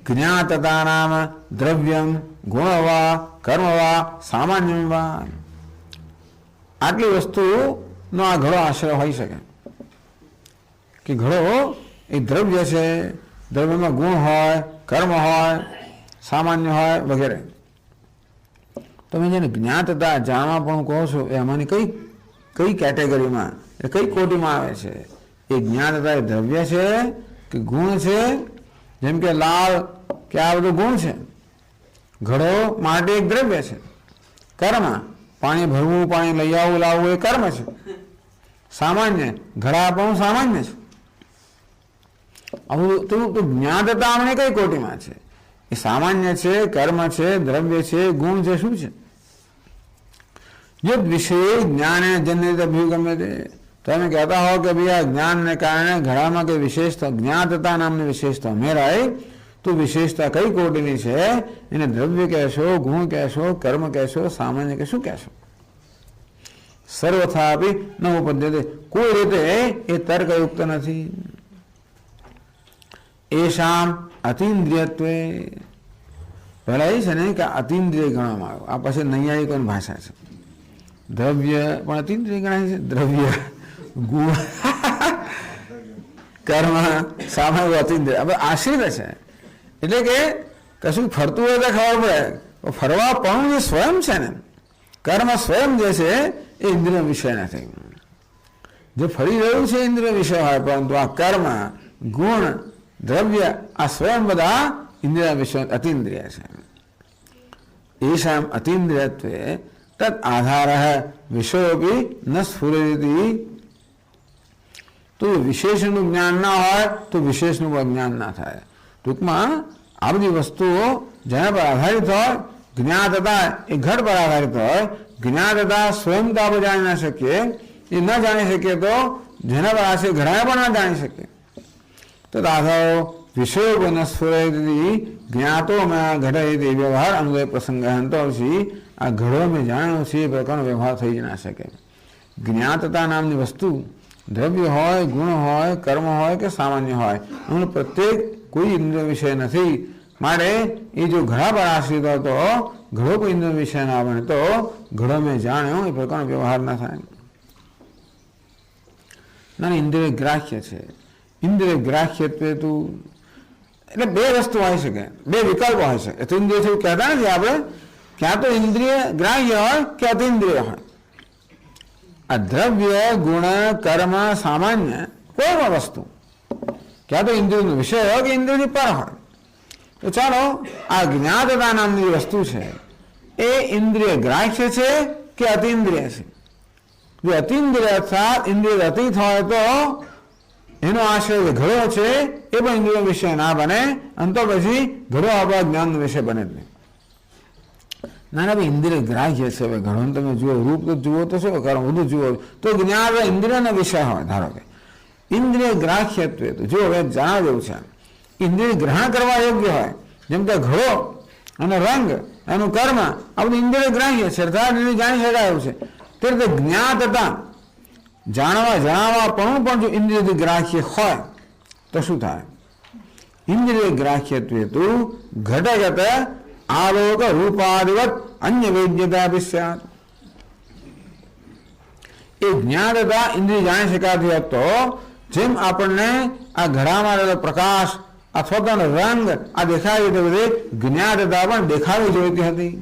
જ્ઞાતતાનામ દ્રવ્યમ ગુણવા કર્મવા સામાન્યમ વા, આટલી વસ્તુનો આ ઘણો આશ્રય હોઈ શકે કે ઘણો એ દ્રવ્ય છે, દ્રવ્યમાં ગુણ હોય, કર્મ હોય, સામાન્ય હોય વગેરે. તમે જેને જ્ઞાતતા જાણવા પણ કહો છો એ આમાંની કઈ કેટેગરીમાં, એ કઈ કોટીમાં આવે છે? એ જ્ઞાતતા એ દ્રવ્ય છે કે ગુણ છે? જેમ કે લાલ કે આ બધું ગુણ છે, ઘડો માટી એક દ્રવ્ય છે, કર્મ પાણી ભરવું, પાણી લઈ આવવું લાવવું એ કર્મ છે, સામાન્ય ઘડા આપવું સામાન્ય છે. આવું તો જ્ઞાતતા અમને કઈ કોટીમાં છે? એ સામાન્ય છે, કર્મ છે, દ્રવ્ય છે, ગુણ છે, શું છે? यद विषय ज्ञान जनित अभ्युगम्य थे, તમે કહેતા હો કે ભાઈ આ જ્ઞાનને કારણે ઘડામાં કઈ વિશેષતા, જ્ઞાતતા નામની વિશેષતા મેળાય, તો વિશેષતા કઈ કોટીની છે? એને દ્રવ્ય કહેશો, ગુણ કહેશો, કર્મ કહેશો, સામાન્ય કે શું કહેશો? સર્વથા આપી ન ઉપદ્યતે, કોઈ રીતે એ તર્કયુક્ત નથી. એશામ અતિન્દ્રિયત્વે, પહેલા એ છે ને કે અતિન્દ્રિય ગણવામાં આવ્યો, આ પછી નૈયાયિકોની ભાષા છે. દ્રવ્ય પણ અતિન્દ્રિય ગણાય છે, દ્રવ્ય ગુણ કર્મ સામાન્ય અતિન્દ્રિય, હવે આશ્રિત છે. એટલે કે કશું ફરતું હોય તો ખબર પડે, ફરવા પણ જે સ્વયં છે ને, કર્મ સ્વયં જે છે એ ઇન્દ્રિય વિષય નથી. જે ફરી રહ્યું છે ઇન્દ્રિય વિષય હોય, પરંતુ આ કર્મ ગુણ દ્રવ્ય આ સ્વયં બધા ઇન્દ્રિય વિષય અતિન્દ્રિય છે. એશામ અતિન્દ્રિયત્વે તદ આધાર વિષયોપી ન સ્ફુરેતી, તો વિશેષનું જ્ઞાન ના હોય તો વિશેષનું જ્ઞાન ના થાય. ટૂંકમાં આ બધી વસ્તુઓ જેના પર આધારિત હોય, જ્ઞાતતા એ ઘટ પર આધારિત હોય, જ્ઞાતતા સ્વયં તો આપણે જાણી ના શકીએ, એ ન જાણી શકીએ તો જેના પર આશે ઘણા પણ ના જાણી શકીએ. તો આધારો વિષયો પર ન સ્ફુરેતી જ્ઞાતો મેં ઘટાઈ વ્યવહાર અનુદય પ્રસંગ હંતોષી, આ ઘડો મેં જાણ્યો છે એ પ્રકારનો વ્યવહાર થઈ જ ના શકે. જ્ઞાતતા નામની વસ્તુ દ્રવ્ય હોય, ગુણ હોય, કર્મ હોય કે સામાન્ય હોય, એનો પ્રત્યેક કોઈ ઇન્દ્રિય વિષય નથી. માટે એ જો ઘડા પર આશ્રિત હોય તો ઘડો કોઈ ઇન્દ્રિય વિષય ના બને, તો ઘડો મેં જાણ્યો એ પ્રકારનો વ્યવહાર ના થાય. ના, ઇન્દ્રિય ગ્રાહ્ય છે. ઇન્દ્રિય ગ્રાહ્યત્વે તું, એટલે બે વસ્તુ હોઈ શકે, બે વિકલ્પો હોઈ શકે. તો ઇન્દ્રિય છે કહેતા નથી આપણે, ક્યાં તો ઇન્દ્રિય ગ્રાહ્ય હોય કે અતિન્દ્રિય હોય. આ દ્રવ્ય ગુણ કર્મ સામાન્ય કોઈ પણ વસ્તુ ક્યાં તો ઇન્દ્રિયનો વિષય હોય કે ઇન્દ્રિયની પર હોય. તો ચાલો આ જ્ઞાતતા નામની વસ્તુ છે એ ઇન્દ્રિય ગ્રાહ્ય છે કે અતિન્દ્રિય છે? જો અતિન્દ્રિય અર્થાત ઇન્દ્રિય અતીત હોય તો એનો આશ્રય ઘડો છે એ પણ ઇન્દ્રિય વિષય ના બને, અને તો પછી ઘડો આપણા જ્ઞાનનો વિષય બને જ નહીં. ના ના ભાઈ ઇન્દ્રિય ગ્રાહ્ય છે. હવે ઘણું તમે જુઓ, રૂપ તો જુઓ તો શું, કર્મ બધું જુઓ તો જ્ઞાન ઇન્દ્રિયનો વિષય હોય. ધારો કે ઇન્દ્રિય ગ્રાહ્યત્વે, તો જો હવે જાણવા જેવું છે, ઇન્દ્રિય ગ્રહણ કરવા યોગ્ય હોય, જેમ કે ઘડો અને રંગ એનું કર્મ આ બધું ઇન્દ્રિય ગ્રાહ્ય છે, અર્થાત એને જાણી શકાય એવું છે. તે રીતે જ્ઞાતતા જણાવવા પણ જો ઇન્દ્રિય ગ્રાહ્ય હોય તો શું થાય? ઇન્દ્રિય ગ્રાહ્યત્વે તું ઘટગત આલોક રૂપાદિવત અન્ય વૈદ્યતા વિસ્યાત. એ જ્ઞાનતા ઇન્દ્રિય જાણી શકાતી હોત તો જેમ આપણને આ ઘડામાં રહેલો પ્રકાશ અથવા તો રંગ આ દેખાય તે બધે જ્ઞાનતા પણ દેખાવી જોઈતી હતી.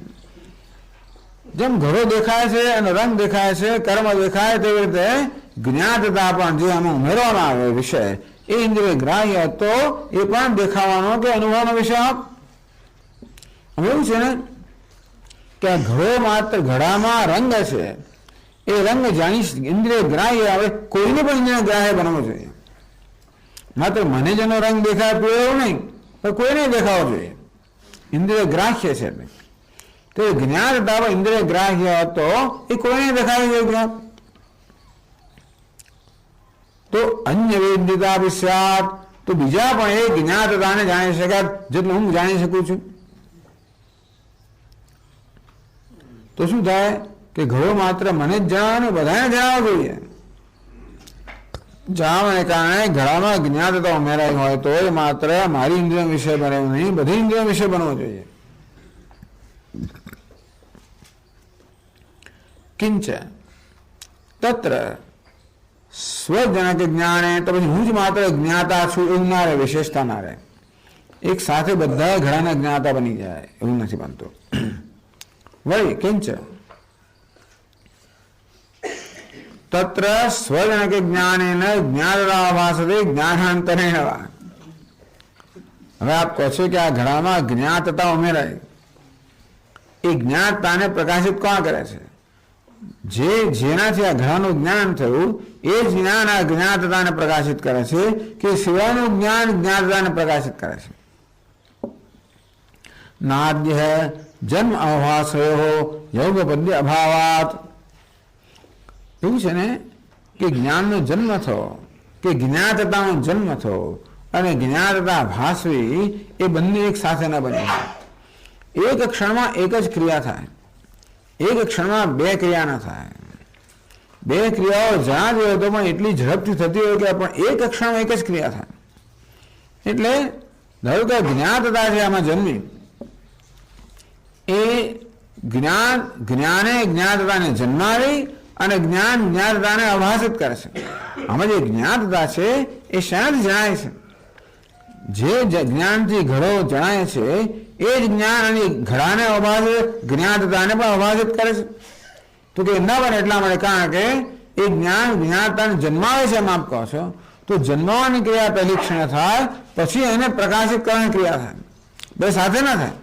જેમ ઘડો દેખાય છે અને રંગ દેખાય છે, કર્મ દેખાય, તેવી રીતે જ્ઞાનતા પણ જે આમાં ઉમેરવામાં આવે વિષય એ ઇન્દ્રિય ગ્રાહ્ય હતો, એ પણ દેખાવાનો કે અનુભવનો વિષય હોત. એવું છે ને કે આ ઘડો માત્ર ઘડામાં રંગ છે, એ રંગ જાણી ઇન્દ્રિય ગ્રાહ્ય આવે, કોઈને પણ ઇન્દ્રિય ગ્રાહ્ય બનવો જોઈએ. માત્ર મને જેનો રંગ દેખાય પીળો નહીં, પણ કોઈને દેખાવો જોઈએ, ઇન્દ્રિય ગ્રાહ્ય છે. તો જ્ઞાનતા ઇન્દ્રિય ગ્રાહ્ય હતો, એ કોઈને દેખાવી જોઈએ. તો અન્ય વેદ્યતા વિસ્યાત, તો બીજા પણ એ જ્ઞાતતાને જાણી શકાય જેટલું હું જાણી શકું છું. તો શું થાય કે ઘડો માત્ર મને જ જણાવવાનું, બધાને જણાવવો જોઈએ. જણાવવાને કારણે ઘડામાં જ્ઞાતતા ઉમેરાઈ હોય તો એ માત્ર મારી ઇન્દ્રિય વિષય બનવું નહીં, બધી ઇન્દ્રિય વિષય બનવો જોઈએ. કિંચ તત્ર સ્વજનક જ્ઞાને, તો પછી હું જ માત્ર જ્ઞાતા છું એવું ના રહે, વિશેષતા ના રહે. એક સાથે બધા ઘડાના જ્ઞાતા બની જાય એવું નથી બનતું. વળી કિંચ તત્ર સ્વજનક જ્ઞાનેન જ્ઞાનરાભાસતે જ્ઞાનાંતરેણ વા. હવે આપ કહો છો કે આ ઘડામાં જ્ઞાતતા ઉમેરાય, એ જ્ઞાતતાને પ્રકાશિત કોણ કરે છે? જેનાથી આ ઘડાનું જ્ઞાન થયું એ જ જ્ઞાન આ જ્ઞાતતાને પ્રકાશિત કરે છે, કે સિવાયનું જ્ઞાન જ્ઞાતતાને પ્રકાશિત કરે છે. નાદ્ય જન્મ અભાસયો યોગપદ્ય અભાવાત. એવું છે ને કે જ્ઞાનનો જન્મ થયો, કે જ્ઞાતતાનો જન્મ થયો અને જ્ઞાતતા ભાસવી, એ બંને એક સાથે ન બને. એક ક્ષણમાં એક જ ક્રિયા થાય, એક ક્ષણમાં બે ક્રિયા ન થાય. બે ક્રિયાઓ જ્યાં જ હોય તો પણ એટલી ઝડપથી થતી હોય કે પણ એક ક્ષણમાં એક જ ક્રિયા થાય. એટલે ધારો કે જ્ઞાતતા છે આમાં જન્મી, એ જ્ઞાને જ્ઞાતતાને જન્માવી અને જ્ઞાન જ્ઞાતતાને અભાસિત કરે છે. આમાં જે જ્ઞાતતા છે એ શાનાથી જણાય છે? જે જ્ઞાનથી ઘડો જણાય છે એ જ જ્ઞાન અને ઘડાને અભાસિત, જ્ઞાતતાને પણ અભાસિત કરે છે. તો કે ના બને એટલા માટે, કારણ કે એ જ્ઞાન જ્ઞાતતાને જન્માવે છે એમ આપ કહો છો, તો જન્માવાની ક્રિયા પહેલી ક્ષણે થાય, પછી એને પ્રકાશિત કરવાની ક્રિયા થાય, બે સાથે ના થાય.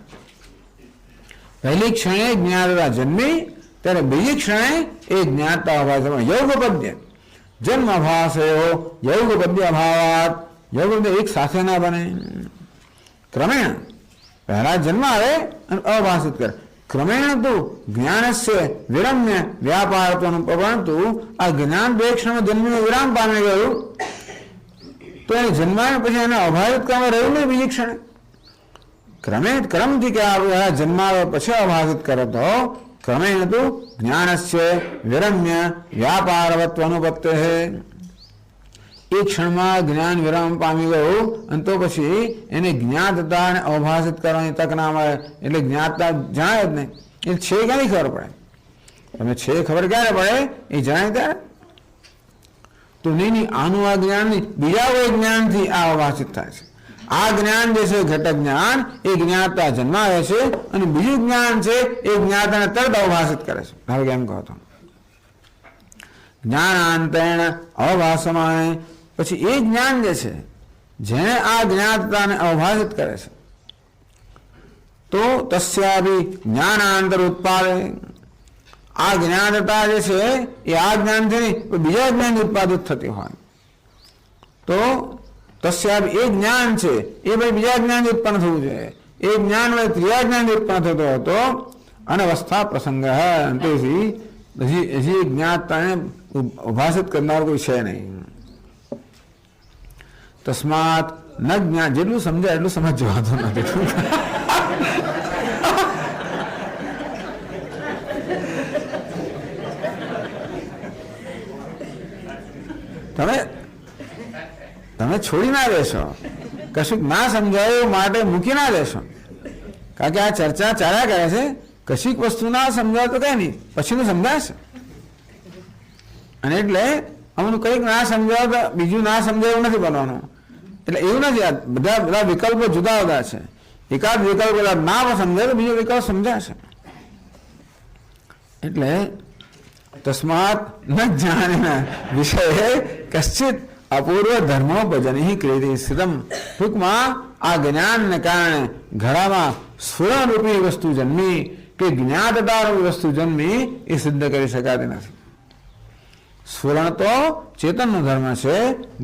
પહેલી ક્ષણે જ્ઞાતતા જન્મી, ત્યારે બીજી ક્ષણે એ જ્ઞાતતા અભાસ. યોગપદ્ય જન્મ અભાસયો યોગપદ્ય અભાવાત. યોગપદ્ય એક સાથે ના બને. ક્રમેણ પહેલા જન્મ આવે અને અભાસિત કરે. ક્રમેણ તો જ્ઞાનસ્ય વિરમ્ય વ્યાપારત્વનું, પરંતુ આ જ્ઞાન બે ક્ષણમાં જન્મીને વિરામ પામી ગયું, તો એ જન્માને પછી એને અભાવિત કરવા રહ્યું નહીં બીજી ક્ષણે. ક્રમથી કે આ જન્માવે પછી અભાસિત કરે તો ક્રમેણ તો જ્ઞાનસ્ય વિરમ્ય વ્યાપારવત્વ અનુપત્તે. એક ક્ષણમાં જ્ઞાન વિરામ પામી ગયું અને તો પછી એને જ્ઞાતતાને અભાસિત કરવાની તક ના મળે. એટલે જ્ઞાતતા જણાય જ નહીં. એ છે ક્યાંથી ખબર પડે? તમે છે ખબર ક્યારે પડે? એ જણાય ત્યારે. તો નહીં, આનું આ જ્ઞાન નહીં, બીજા કોઈ જ્ઞાનથી આ અભાસિત થાય છે. આ જ્ઞાન જે છે ઘટક જ્ઞાન, એ જ્ઞાતતા જન્માવે છે અને બીજું જ્ઞાન છે એ જ્ઞાતાને તરત અવભાષિત કરે છે. હવે કેમ કહો તો જ્ઞાનાંતરેણ અવભાસમાને, પછી એ જ્ઞાન જે છે જેને આ જ્ઞાતતાને અવભાષિત કરે છે, તો તસ્યાભી જ્ઞાનાંતર ઉત્પાદે. આ જ્ઞાતતા જે છે એ આ જ્ઞાનથી નહીં બીજા જ્ઞાન ઉત્પાદિત થતી હોય તો તસ્યાભી એ જ્ઞાન છે એ ભાઈ બીજા જ્ઞાન ઉત્પન્ન થવું જોઈએ. એ જ્ઞાન ભાઈ ત્રીજા જ્ઞાન ઉત્પન્ન થતો હતો અને અવસ્થા પ્રસંગ અંતેથી હજી જ્ઞાતતાને ઉભાષિત કરનાર કોઈ છે નહીં. તસ્માત ન જ્ઞાન, જેટલું સમજાય એટલું સમજવાતું નથી. તમે છોડી ના દેશો, કશું ના સમજાયું માટે મૂકી ના દેશો. કારણ કે આ ચર્ચા ચાલ્યા કરે છે, કશીક વસ્તુ ના સમજાય તો કઈ નહીં, પછીનું સમજાશે. અને એટલે અમનું કંઈક ના સમજાવ તો બીજું ના સમજાયું નથી બનવાનું. એટલે એવું નથી, બધા વિકલ્પો જુદા જુદા છે. એકાદ વિકલ્પ ના સમજાય તો બીજો વિકલ્પ સમજાશે. એટલે તસ્માત ન જાણે વિષય કશ્ચિત અપૂર્વ ધર્મો ભજની ક્રિયતે સ્થિતમ. ટૂંકમાં આ જ્ઞાનને કારણે ઘડામાં સ્ફુરણરૂપી વસ્તુ જન્મી કે જ્ઞાતતારૂપી વસ્તુ જન્મી એ સિદ્ધ કરી શકાતી નથી. સ્ફુરણ તો ચેતનનો ધર્મ છે,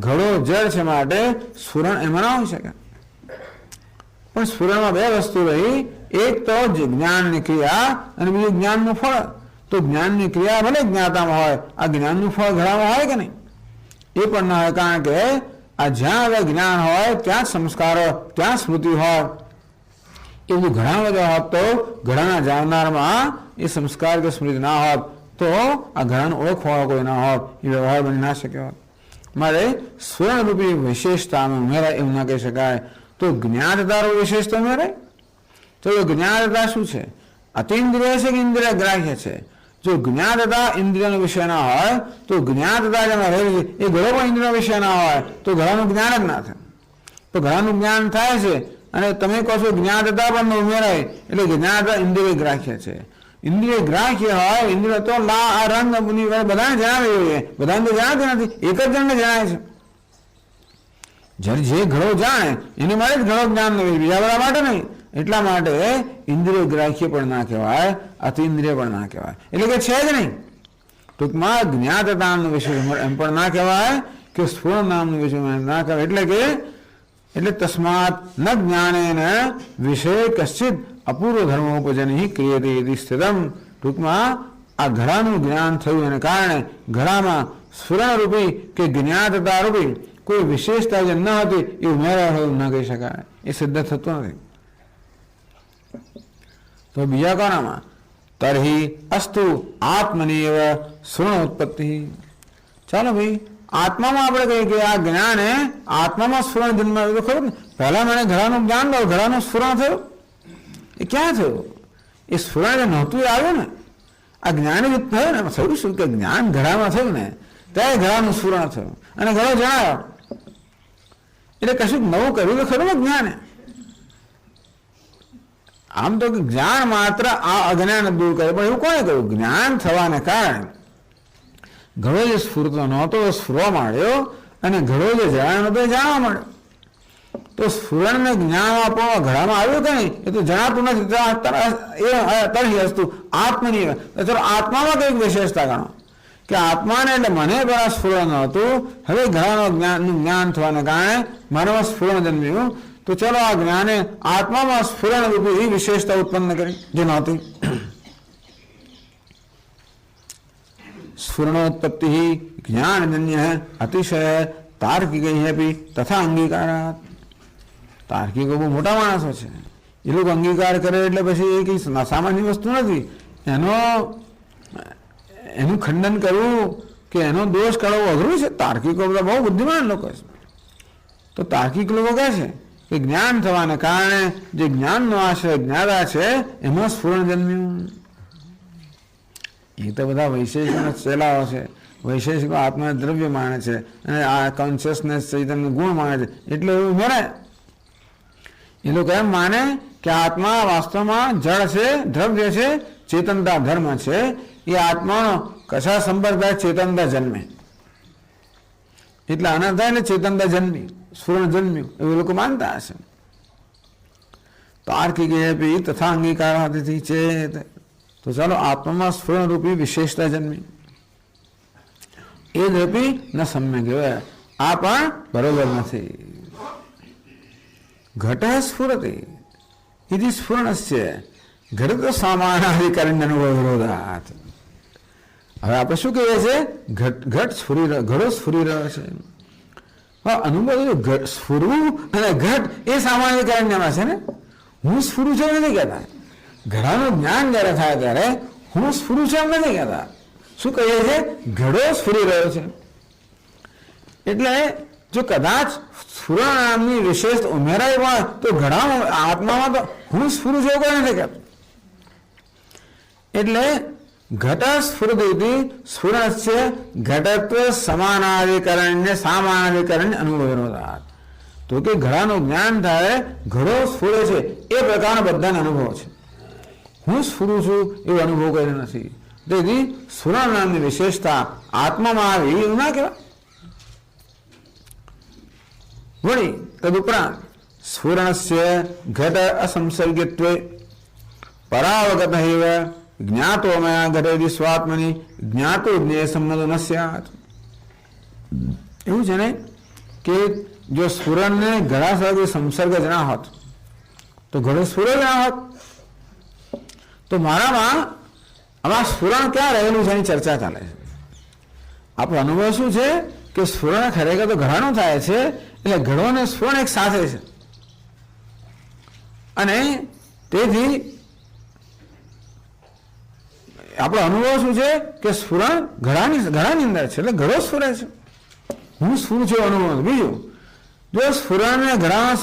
ઘડો જળ છે માટે સ્ફુરણ એમાં ના હોઈ શકે. પણ સ્ફુરણમાં બે વસ્તુ રહી, એક તો જ્ઞાનની ક્રિયા અને બીજું જ્ઞાનનું ફળ. તો જ્ઞાનની ક્રિયા ભલે જ્ઞાતામાં હોય, આ જ્ઞાનનું ફળ ઘડામાં હોય કે નહીં? એ પણ ના હોય, કારણ કે આ જ્યાં હવે જ્ઞાન હોય ત્યાં સંસ્કાર હોય, ત્યાં સ્મૃતિ હોય. એ બધું ઘણા બધા હોત તો ઘડાના જાણનારમાં એ સંસ્કાર કે સ્મૃતિ ના હોત તો આ ઘડાનું ઓળખવાળો કોઈ ના હોત, એ વ્યવહાર બની ના શક્યો હોત. મારે સ્વરૂપી વિશેષતામાં ઉમેરાય એવું ના કહી શકાય. તો જ્ઞાતતા વિશેષતા ઉમેરાય. તો જ્ઞાતતા શું છે? અતિન્દ્રિય છે કે ઇન્દ્રિય ગ્રાહ્ય છે? જો જ્ઞાતતા ઇન્દ્રિયનો વિષય ના હોય તો જ્ઞાતતા જેમાં રહેલી છે એ ઘડો પણ ઇન્દ્રિયનો વિષય ના હોય તો ઘડાનું જ્ઞાન જ ના થાય. તો ઘડાનું જ્ઞાન થાય છે અને તમે કહો છો જ્ઞાતતા પણ ઉમેરાય એટલે જ્ઞાતતા ઇન્દ્રિય ગ્રાહ્ય છે. ઇન્દ્રિય ગ્રાહ્ય હોય ઇન્દ્રિય તો લા આ રંગ બધાને જણાવે જોઈએ, બધાને તો જણાવતી નથી, એક જ જણને જણાય છે. જ્યારે જે ઘડો જાણે એને માટે જ ઘડો જ્ઞાન નહીં, બીજા બધા માટે નહીં. એટલા માટે ઇન્દ્રિય ગ્રાહ્ય પણ ના કહેવાય, અતિન્દ્રિય પણ ના કહેવાય, એટલે કે છે જ નહીં. ટૂંકમાં જ્ઞાતતાનું વિષય એમ પણ ના કહેવાય કે સ્ફુરણ નામનું વિષય ના કહેવાય. એટલે તસ્માત ન જ્ઞાનેન વિષય કશ્ચિત અપૂર્વ ધર્મોપજનૈ ક્રિયતે ઇતિ સ્થિતમ. ટૂંકમાં આ ઘડાનું જ્ઞાન થયું એને કારણે ઘડામાં સ્ફુરણ રૂપી કે જ્ઞાતતા રૂપી કોઈ વિશેષતા જે ન હતી એ ઉમેરા હોય ન કહી શકાય, એ સિદ્ધ થતું નથી. તો બીજા કોનામાં તરહી અસ્તુ આત્મનિવ સ્ફુરણોત્પત્તિ. ચાલો ભાઈ, આત્મામાં આપણે કહીએ કે આ જ્ઞાન એ આત્મામાં સ્ફુરણ જન્મ આવ્યું તો ખરું ને. પહેલા મને ઘડાનું જ્ઞાન દઉં, ઘડાનું સ્ફુરણ થયું, એ ક્યાં થયું? એ સ્ફુરણ જે નહોતું એ આવ્યું ને, આ જ્ઞાન જ થયું ને. થયું શું કે જ્ઞાન ઘડામાં થયું ને ત્યારે ઘડાનું સ્ફુરણ થયું અને ઘડો જણાયો. એટલે કશું નવું કર્યું તો ખરું ને જ્ઞાને. આમ તો જ્ઞાન માત્ર આ અજ્ઞાન દૂર કરે, પણ એવું કોને કહ્યું? જ્ઞાન થવાને કારણે ઘડો જે સ્ફુરતો નહોતો સ્ફુરવા માંડ્યો અને ઘડો જે જણાયો નહોતો એ જાણવા માંડ્યો. તો સ્ફુરણને જ્ઞાન આપવા ઘડામાં આવ્યું કે નહીં એ તો જણાતું નથી. તરહી અસ્તુ આત્મનિવ. ચલો આત્મામાં કઈક વિશેષતા ગણો કે આત્માને એટલે મને પેલા સ્ફુરણ નહોતું, હવે ઘડાનું જ્ઞાન થવાને કારણે મારામાં સ્ફુરણ જન્મ્યું. તો ચલો આ જ્ઞાને આત્મામાં સ્ફુરણ રૂપી એ વિશેષતા ઉત્પન્ન કરી જે નહોતી. સ્ફુરણોત્પત્તિ જ્ઞાનજન્ય અતિશય તાર્કિક તથા અંગીકારાત. તાર્કિકો બહુ મોટા માણસો છે, એ લોકો અંગીકાર કરે એટલે પછી એ કઈ સામાન્ય વસ્તુ નથી. એનું ખંડન કરવું કે એનો દોષ કાઢવો અઘરું છે. તાર્કિકો બધા બહુ બુદ્ધિમાન લોકો છે. તો તાર્કિક લોકો કહે છે કે જ્ઞાન થવાને કારણે જે જ્ઞાનનો આશ્રય જ્ઞાતા છે એમાં સ્ફુરણ જન્મ્યું. એ તો બધા વૈશેષિક ચેલાઓ છે, વૈશેષિકો આત્મા દ્રવ્ય માણે છે અને આ કોન્શિયસનેસ ચૈતન્ય ગુણ માને છે, એટલે એવું મળે. એ લોકો એમ માને કે આત્મા વાસ્તવમાં જળ છે, દ્રવ્ય છે, ચેતનતા ધર્મ છે. એ આત્માનો કશા સંપર્ક થાય ચેતનતા જન્મે, એટલે આના થાય એટલે ચેતનતા જન્મી, સ્ફુરણ જન્મ્યું એવું લોકો માનતા હશે. તાર્કિક તથા અંગીકાર છે. તો ચાલો આત્મામાં સ્ફુરણ રૂપી વિશેષતા જન્મી એ રૂપી ન સમ્યક કહેવાય. આ પણ બરોબર નથી. ઘટ સ્ફુરતિ ઇતિ સ્ફુરણસ્ય ઘટ તો સામાનાધિકારી અનુભવ વિરોધાત. હવે આપણે શું કહીએ છીએ? ઘડો સ્ફુરી રહ્યો છે. અનુભવ સ્ફુરવું અને ઘટ એ સામાનાધિકારીમાં છે ને. હું સ્ફુરું છું નથી કહેતા. ઘડાનું જ્ઞાન જયારે થાય ત્યારે હું સ્ફુરું છું એમ નથી કહેતા. શું કહીએ છીએ? ઘડો સ્ફુરી રહ્યો છે. એટલે જો કદાચ સ્ફુરણ નામની વિશેષ ઉમેરાય હોય તો ઘડામાં આત્મામાં તો હું સ્ફુરું છું કોઈ નથી કહેતું. એટલે ઘટ સ્ફુરતિ સ્ફુરસ્ય ઘટત્વ સમાનાધિકરણ્ય સામાનાધિકરણ્ય અનુભવ વિરોધાત. તો કે ઘડાનું જ્ઞાન થાય, ઘડો સ્ફુરે છે એ પ્રકારના બધાને અનુભવ છે. હું સ્ફુરું છું એવો અનુભવ કર્યો નથી. તેથી સ્ફુરણ નામની વિશેષતા આત્મામાં આવી એવું ના કહેવાય. વળી તદુપરાંત સ્ફુરણસ્ય ઘટ અસંસર્ગિત્વે પરાવગત જ્ઞાતો મયા ઘટેદી સ્વાત્મની જ્ઞાતો જ્ઞેય સંબંધો ન સ્યાત. એવું છે ને કે જો સ્ફુરણને ઘડા સાથે સંસર્ગ જ ના હોત તો ઘડો સ્ફુર ના હોત. તો મારામાં આમાં સ્ફુરણ ક્યાં રહેલું છે એની ચર્ચા ચાલે છે. આપણો અનુભવ શું છે કે સ્ફુરણ ખરેખર તો ઘડાનું થાય છે, એટલે ઘડો અને સ્ફુરણ એક સાથે છે. અને તેથી આપણો અનુભવ શું છે કે સ્ફુરણ ઘડાની અંદર છે, એટલે ઘડો સ્ફુરે છે. હું સ્ફુર છું અનુભવ. બીજું, જો સ્ફુરણને ઘડામાં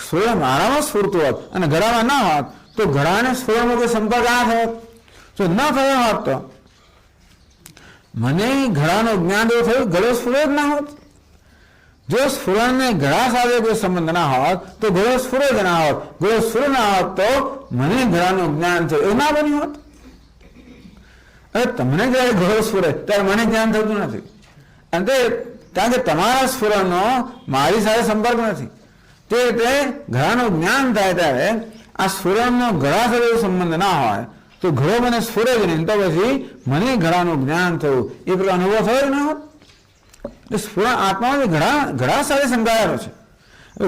સ્ફુરણ મારામાં સ્ફુરતું હોત અને ઘડામાં ના હોત તો ઘડાને સ્ફુરણનો કોઈ સંપર્ક ના થયો. જો ન થયો હોત તો મને ઘડાનું જ્ઞાન એવું થયું, ઘડો સ્ફુરે જ ના હોત. જો સ્ફુરણને ઘડા સાથે કોઈ સંબંધ ના હોત તો ઘડો સ્ફુરે જ ના હોત. ઘડો સ્ફુર ના હોત તો મને ઘડાનું જ્ઞાન થયું એવું ના બન્યું હોત. હવે તમને જયારે ઘડો સ્ફુરે ત્યારે મને જ્ઞાન થતું નથી, અને કારણ કે તમારા સ્ફુરણનો મારી સાથે સંપર્ક નથી. તે રીતે ઘડાનું જ્ઞાન થાય ત્યારે આ સ્ફુરણનો ઘડા સાથે સંબંધ ના હોય તો ઘડો મને સ્ફુરે જ નહીં, તો પછી મને ઘડાનું જ્ઞાન થયું એ પેલો અનુભવ થયો જ ના હોત. સ્ફુરણ આત્મામાં ઘડા સાથે સંકળાયેલો છે.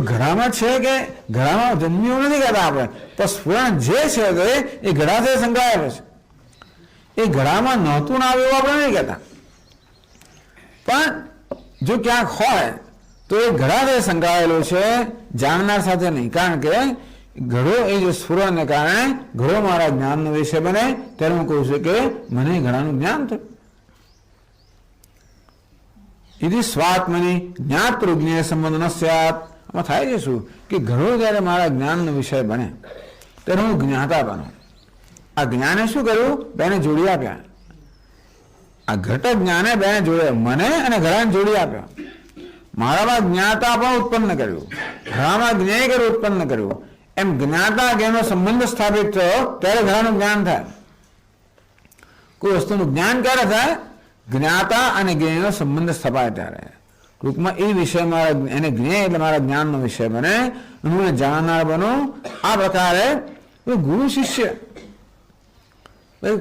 ઘડામાં છે કે ઘડામાં જન્મ્યું નથી કહેતા આપણે, પણ સ્ફુરણ જે છે એ ઘડા સાથે સંકળાયેલો છે. એ ઘડામાં નહોતું ના આવ્યું આપણે નહીં કહેતા, પણ જો ક્યાંક હોય તો એ ઘડા સાથે સંકળાયેલો છે, જાણનાર સાથે નહીં. કારણ કે ઘડો એ જે સ્ફુરણને કારણે ઘડો મારા જ્ઞાનનો વિષય બને ત્યારે હું કહું છું કે મને ઘડાનું જ્ઞાન થયું. એથી સ્વાત્મની જ્ઞાતૃજ્ઞેય સંબંધ ન સ્યાત. આમાં થાય છે શું કે ઘડો જ્યારે મારા જ્ઞાનનો વિષય બને ત્યારે હું જ્ઞાતા બનું. આ જ્ઞાને શું કર્યું? બેને જોડી આપ્યા. આ ઘટક જ્ઞાને બેને જોડ્યા, મને અને ઘડાને જોડી આપ્યા. મારામાં જ્ઞાતા પણ ઉત્પન્ન કર્યું, ઘડામાં જ્ઞેય કર્યું ઉત્પન્ન કર્યું. એમ જ્ઞાતા જ્ઞાનનો સંબંધ સ્થાપિત થયો ત્યારે ઘડાનું જ્ઞાન થાય. કોઈ વસ્તુનું જ્ઞાન ક્યારે થાય? જ્ઞાતા અને જ્ઞેયનો સંબંધ સ્થપાય ત્યારે. ટૂંકમાં એ વિષય મારા એને જ્ઞેય એટલે મારા જ્ઞાનનો વિષય બને, હું જાણનાર બનું. આ પ્રકારે ગુરુ શિષ્ય.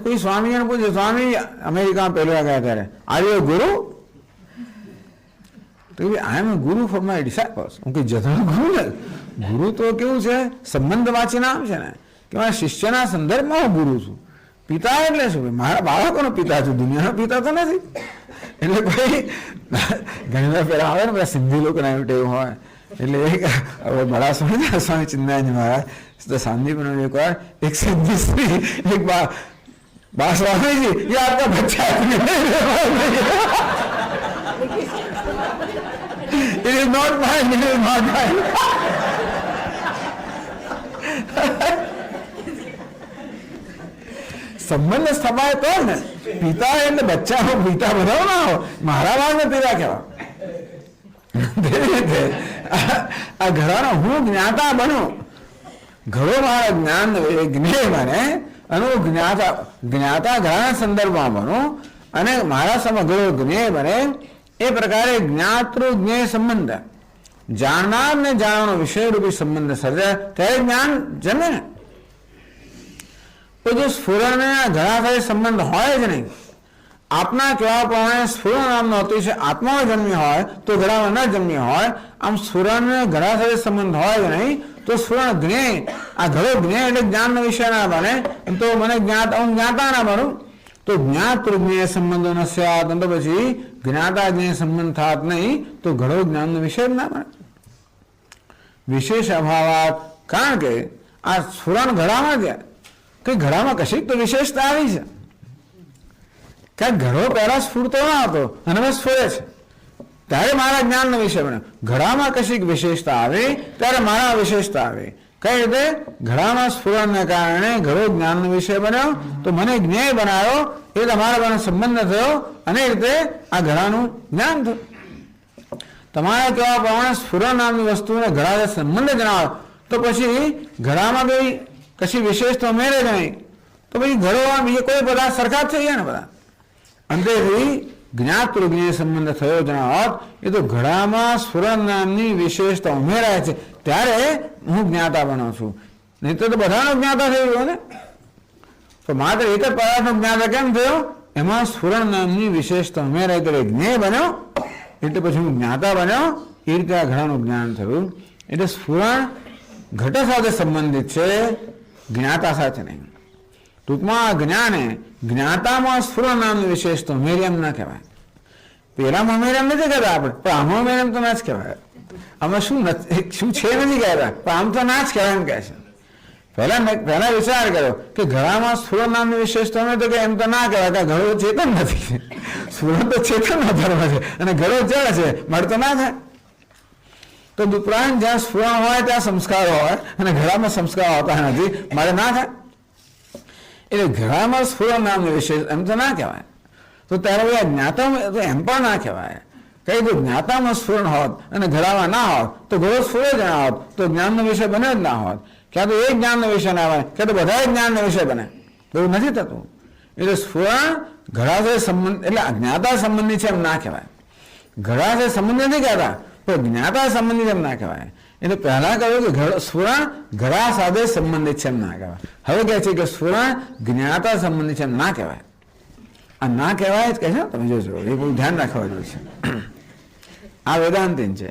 કોઈ સ્વામીને પૂછે, સ્વામી અમેરિકામાં પહેલા ગયા ત્યારે આર્ય ગુરુ? તો આઈ એમ ગુરુ ફોર માય ડિસાઇપલ્સ. હું કઈ જથાનો ગુરુ ને. ગુરુ તો કેવું છે? સંબંધવાચી નામ છે ને, કે મારા શિષ્યના સંદર્ભમાં હું ગુરુ છું. પિતા એટલે શું? મારા બાળકોનો પિતા છું, દુનિયાનો પિતા તો નથી. એટલે કોઈ ઘણી વાર પેલા આવે ને બધા સિંધી લોકોને એવું ટેવ હોય, એટલે હવે બડા સ્વામી ચિંતાજી મહારાજ તો સાંદીપનો એક વાર એક સિંધી સ્ત્રી એક બા સ્વામીજી ये आपका बच्चा है it is not mine, it is not mine. સંબંધ સ્થપાય તો ને. પિતા એટલે બચ્ચાનો પિતા બધા ના હો, મારા બાળને પિતા કહેવા. આ ઘડાનો હું જ્ઞાતા બનું. ઘડો મારા જ્ઞાન જ્ઞેય બને અને હું જ્ઞાતા ઘડાના સંદર્ભમાં બનું અને મારા સમગ્ર જ્ઞેય બને. એ પ્રકારે જ્ઞાતૃ જ્ઞેય સંબંધ, જાણનાર ને જાણવાનો વિષય રૂપી સંબંધ સર્જાય ત્યારે જ્ઞાન જમે ને. તો જો સ્ફુરણને ઘડા સાથે સંબંધ હોય જ નહીં, આપના કહેવા પ્રમાણે સ્ફુરણ નામનો અતિશય આત્મામાં જન્મ્યો હોય તો ઘડામાં ન જન્મ્યો હોય, આમ સ્ફુરણને ઘડા સાથે સંબંધ હોય જ નહીં તો સ્ફુરણ જ્ઞેય, આ ઘડો જ્ઞેય એટલે જ્ઞાનનો વિષય ના બને, તો મને હું જ્ઞાતા ના બનું. તો જ્ઞાતૃજ્ઞેય સંબંધો ન સ્યાત, તો પછી જ્ઞાતા જ્ઞેય સંબંધ થાત નહીં તો ઘડો જ્ઞાનનો વિષય ના બને. વિશેષ અભાવાત, કારણ કે આ સ્ફુરણ ઘડામાં ગયા કે ઘડામાં કશીક તો વિશેષતા આવી છે. કારણ ઘડો પહેલા સ્ફૂરતો ન હતો અને હવે સ્ફુરે છે ત્યારે મારા જ્ઞાનનો વિષય બન્યો. ઘડામાં કશીક વિશેષતા આવે ત્યારે મારા વિશેષતા આવે. કઈ રીતે? ઘડામાં સ્ફુરણને કારણે ઘડો જ્ઞાનનો વિષય બન્યો તો મને જ્ઞેય બનાવ્યો, એ તમારા બને સંબંધ થયો અને એ રીતે આ ઘડાનું જ્ઞાન થયું. તમારે કહેવા પ્રમાણે સ્ફુરણ નામની વસ્તુને ઘડા સંબંધ જણાવો તો પછી ઘડામાં કશી વિશેષતા ઉમેરે જ નહીં તો પછી ઘડો બીજે કોઈ બધા સરખા જ થઈ ગયા ને બધા. અંતેથી જ્ઞાતૃજ્ઞેય સંબંધ થયો જણાવત એ તો ઘડામાં સ્ફુરણ નામની વિશેષતા ઉમેરાય છે ત્યારે હું જ્ઞાતા બનું છું. નહીં તો બધાનો જ્ઞાતા થઈ ગયો ને. તો માત્ર એક જ પદાર્થનો જ્ઞાતા કેમ થયો? એમાં સ્ફુરણ નામની વિશેષતા ઉમેરાય ત્યારે જ્ઞેય બન્યો, એટલે પછી હું જ્ઞાતા બન્યો. એ રીતે આ ઘડાનું જ્ઞાન થયું. એટલે સ્ફુરણ ઘટ સાથે સંબંધિત છે, જ્ઞાતા સાથે નહીં. ટૂંકમાં આ જ્ઞાને જ્ઞાતામાં સ્ફુરણ નામની વિશેષતા ઉમેરી એમ ના કહેવાય. પેલામાં ઉમેરી એમ નથી કહેતા આપણે, પણ આમાં ઉમેરી એમ તો ના જ કહેવાય. આમાં શું છે નથી કહેતા, પણ આમ તો ના જ કહેવાય એમ કહે છે. પહેલા વિચાર કર્યો કે ઘડામાં સ્ફુરણ નામની વિશેષતા હોય તો કે એમ તો ના કહેવાય કે ઘડો ચેતન નથી. સ્ફુરણ તો ચેતનનો ધર્મ છે અને ઘડો જળ છે, મળે તો ના થાય. તો ઉપરાંત જ્યાં સ્ફુરણ હોય ત્યાં સંસ્કાર હોય અને ઘડામાં સંસ્કાર હોતા નથી, મારે ના થાય. એટલે ઘડામાં સ્ફુરણ નામની વિશેષ એમ તો ના કહેવાય. તો ત્યારે જ્ઞાતામાં તો એમ પણ ના કહેવાય. કઈ જો જ્ઞાતામાં સ્ફુરણ હોત અને ઘડામાં ના હોત તો ઘડો સ્ફુર જ ના હોત, તો જ્ઞાનનો વિષય બને જ ના હોત. ક્યાં તો એક જ્ઞાનનો વિષય ના હોય, ક્યાં તો બધા જ્ઞાનનો વિષય બને. એવું નથી થતું. એટલે સ્ફુરણ ઘડા સાથે સંબંધ, એટલે અજ્ઞાતા સંબંધી છે એમ ના કહેવાય. ઘડા સાથે સંબંધ નથી કહેતા, પણ જ્ઞાતા સંબંધિત એમ ના કહેવાય. એટલે પહેલા કહ્યું કે સ્ફુરણ ઘડા સાથે સંબંધિત છે એમ ના કહેવાય. હવે કહે છે કે સ્ફુરણ જ્ઞાતા સંબંધિત છે એમ ના કહેવાય. આ ના કહેવાય જ કહે છે. તમે જોજો, એ બહુ ધ્યાન રાખવા જેવું છે. આ વેદાંતિન છે.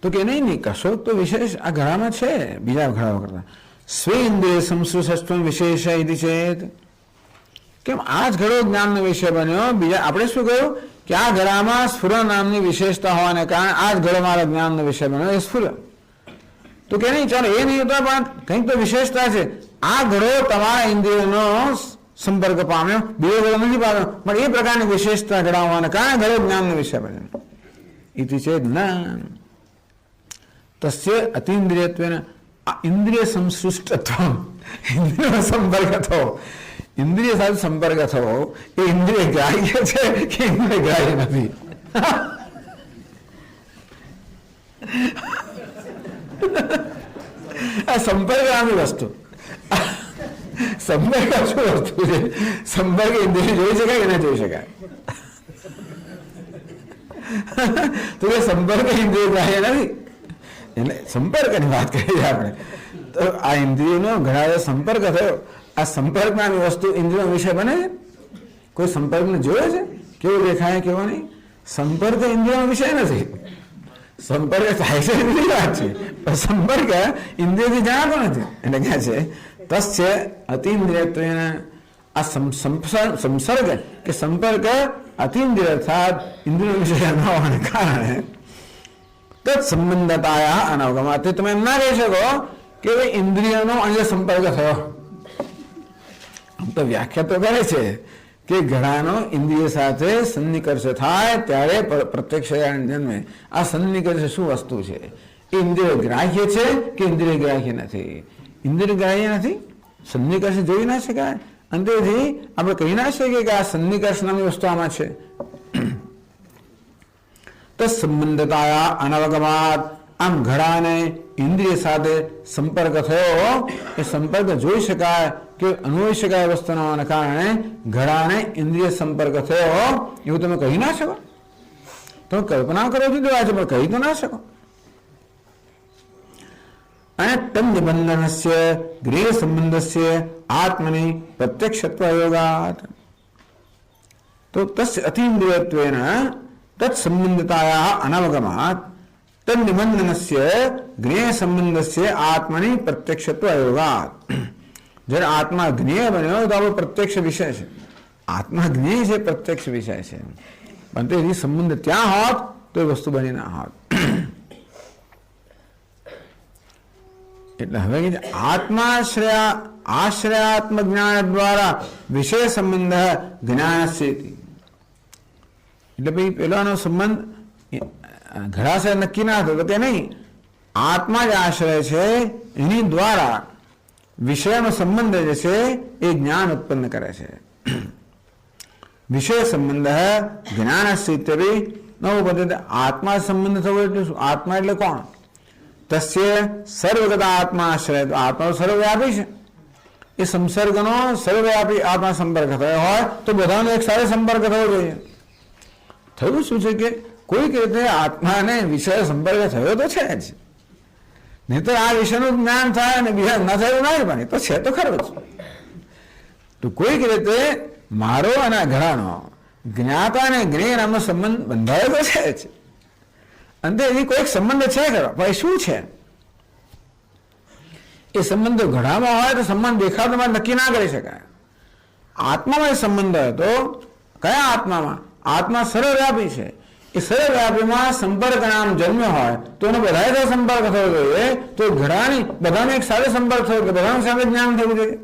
તો કે નહીં કશો તો વિશેષ આ ઘડામાં છે બીજા ઘડાઓ કરતા. સ્વે ઇન્દ્રિય સંસૃષ્ટત્વ વિશેષ છે. કેમ આ જ ઘડો જ્ઞાનનો વિષય બન્યો? બીજા આપણે શું કહ્યું કે આ ઘડામાં સ્ફુરણ નામની વિશેષતા હોવાને કારણે આ જ ઘડો મારા જ્ઞાનનો વિષય બન્યો, એ સ્ફુરણ. તો કે નહીં ચાલો એ નહીં હોતા, પણ કંઈક તો વિશેષતા છે. આ ઘડો તમારા ઇન્દ્રિયનો સંપર્ક પામ્યો, બીજો ઘડો નથી પામ્યો, પણ એ પ્રકારની વિશેષતા ઘડા હોવાને કારણે ઘડો જ્ઞાનનો વિષય બન્યો. ઇતિ છે જ્ઞાન તસ્ય અતિન્દ્રિયત્વેન ઇન્દ્રિય સંસૃષ્ટત્વ, ઇન્દ્રિયનો સંપર્ક થવો, ઇન્દ્રિય સાથે સંપર્ક થવો એ ઇન્દ્રિય ગ્રાહ્ય છે કે ઇન્દ્રિય ગ્રાહ્ય નથી? આ સંપર્ક આની વસ્તુ, સંપર્ક શું વસ્તુ છે? સંપર્ક ઇન્દ્રિય જોઈ શકાય કે ના જોઈ શકાય? તો કે સંપર્ક ઇન્દ્રિય ગ્રાહ્ય નથી. એટલે સંપર્કની વાત કરીએ આપણે તો આ ઇન્દ્રિયનો ઘણા સંપર્ક થયો. આ સંપર્ક નામની વસ્તુ ઇન્દ્રિયનો વિષય બને છે? કોઈ સંપર્કને જોયો છે? કેવો દેખાય કેવો નહીં? સંપર્ક ઇન્દ્રિયનો વિષય નથી. સંપર્ક થાય છે એની વાત છે, પણ સંપર્ક ઇન્દ્રિયથી જણાતો નથી. એટલે ક્યાં છે તસ્ય અતિન્દ્રિયત્વેન, આ સંસર્ગ કે સંપર્ક અતિન્દ્રિય અર્થાત ઇન્દ્રિય વિષય ન હોવાને કારણે તત્સંબંધતાયા અનવગમાત. તમે એમ ના કહી શકો કે ઇન્દ્રિયનો અહીંયા સંપર્ક થયો. આમ તો વ્યાખ્યા તો કરે છે કે ઘડાનો ઇન્દ્રિય સાથે સન્નિકર્ષ થાય ત્યારે પ્રત્યક્ષ જન્મે. આ સન્નિકર્ષ શું વસ્તુ છે? એ ઇન્દ્રિય ગ્રાહ્ય છે કે ઇન્દ્રિય ગ્રાહ્ય નથી? ઇન્દ્રિય ગ્રાહ્ય નથી, સન્નિકર્ષ જોઈ ના શકાય. અંતેથી આપણે કહી ના શકીએ કે આ સન્નિકર્ષ નામની વસ્તુ આમાં છે. સંબંધતાયા અનવગમાત, આમ ઘડાને ઇન્દ્રિય સાથે સંપર્ક થયો, એ સંપર્ક જોઈ શકાય કે અનુભવી શકાય વસ્તુના કારણે ઘડાને ઇન્દ્રિય સંપર્ક થયો એવું તમે કહી ના શકો. તમે કલ્પના કરો છો દેવા છે, પણ કહી તો ના શકો. અને તમ નિબંધનસ્ય ગૃહ સંબંધસ્ય આત્મની પ્રત્યક્ષત્વ યોગાત. તો તસ્ય અતિન્દ્રિયત્વેન તત્સંબંધતાયા અનવગમાત તન્નિબંધનસ્ય જ્ઞેય સંબંધસ્ય આત્મની પ્રત્યક્ષત્વ યોગાત. જ્યારે આત્મા જ્ઞેય બન્યો તો આપણો પ્રત્યક્ષ વિષય છે. આત્મા જ્ઞેય છે, પ્રત્યક્ષ વિષય છે. પણ તો એની સંબંધ ત્યાં હોત તો એ વસ્તુ બની ના હોત. એટલે હવે આશ્રયાત્મ જ્ઞાન દ્વારા વિષય સંબંધ જ્ઞાનસ્ય. એટલે ભાઈ પેલાનો સંબંધ ઘડાશે નક્કી ના થતો કે નહીં, આત્મા જ આશ્રય છે, એની દ્વારા વિષયનો સંબંધ જે છે એ જ્ઞાન ઉત્પન્ન કરે છે. વિષય સંબંધ જ્ઞાનસ્ય ઇત્યપી નવું પદ્ધતિ. આત્મા સંબંધ થવો એટલે શું? આત્મા એટલે કોણ? તસ્ય સર્વગત આત્મા આશ્રય. તો આત્મા સર્વવ્યાપી છે. એ સંસર્ગનો સર્વવ્યાપી આત્મા સંપર્ક થયો હોય તો બધાનો એક સાથે સંપર્ક થવો જોઈએ. થયું શું છે કે કોઈક રીતે આત્માને વિષય સંપર્ક થયો તો છે જ, નહીં તો આ વિષયનું જ્ઞાન થાય અને બીજા ન થયું ના બને તો છે તો ખરું જ. તો કોઈક રીતે મારો અને ઘડાનો જ્ઞાતા અને જ્ઞેય નામનો સંબંધ બંધાયો તો છે જ. અંતે એની કોઈક સંબંધ છે ખરો, ભાઈ શું છે એ સંબંધ ઘડામાં હોય તો સંબંધ દેખાવમાં નક્કી ના કરી શકાય. આત્મામાં એ સંબંધ હોય તો કયા આત્મામાં? આત્મા સર્વવ્યાપી છે, એ સર્વવ્યાપીમાં સંપર્ક નામ જન્મ્યો હોય તો એનો બધાએ તો સંપર્ક થવો જોઈએ, તો ઘડાની બધાનો એક સાથે સંપર્ક થયો કે બધાનું સાથે જ્ઞાન થવું જોઈએ.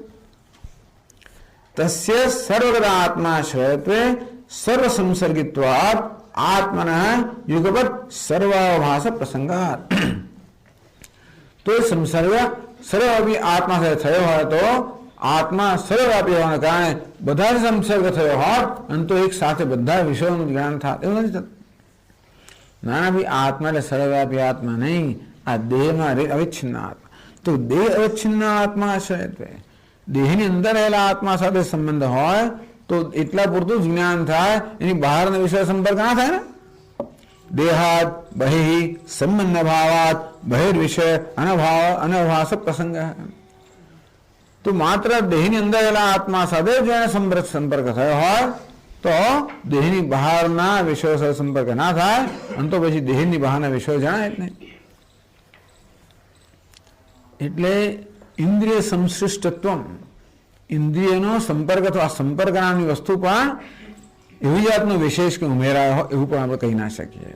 તસ્ય સર્વગત આત્માશ્રયત્વે સર્વ સંસર્ગિત્વાત આત્મના યુગપત સર્વાભાસ પ્રસંગાત. તો સંસર્ગ સર્વવ્યાપી આત્મા સાથે થયો હોય તો આત્મા સર્વવ્યાપી હોવાને કારણે બધા જ સંસર્ગ થયો હોત અને તો એક સાથે બધા વિષયોનું જ્ઞાન થાય એવું નથી થતું. ના ભાઈ, આત્મા એટલે સર્વવ્યાપી આત્મા નહીં, આ દેહમાં અવિચ્છિન્ન આત્મા. તો દેહ અવિચ્છિન્ન આત્મા છે, દેહની અંદર રહેલા આત્મા સાથે સંબંધ હોય તો એટલા પૂરતું જ જ્ઞાન થાય, એની બહારના વિષય સંપર્ક ના થાય ને. દેહાદ બહિ સંબંધ ભાવાત બહિર્વિષય અનભાસ પ્રસંગ. તો માત્ર દેહની અંદર રહેલા આત્મા સાથે જો એને સંપર્ક થયો હોય તો દેહની બહારના વિષયો સાથે સંપર્ક ના થાય અને તો પછી દેહની બહારના વિષયો જણાય જ નહીં. એટલે ઇન્દ્રિય સંશ્લિષ્ટત્વ, ઇન્દ્રિયનો સંપર્ક અથવા સંપર્ક નામની વસ્તુ પણ એવી જાતનો વિશેષ કે ઉમેરાયો હોય એવું પણ આપણે કહી ના શકીએ.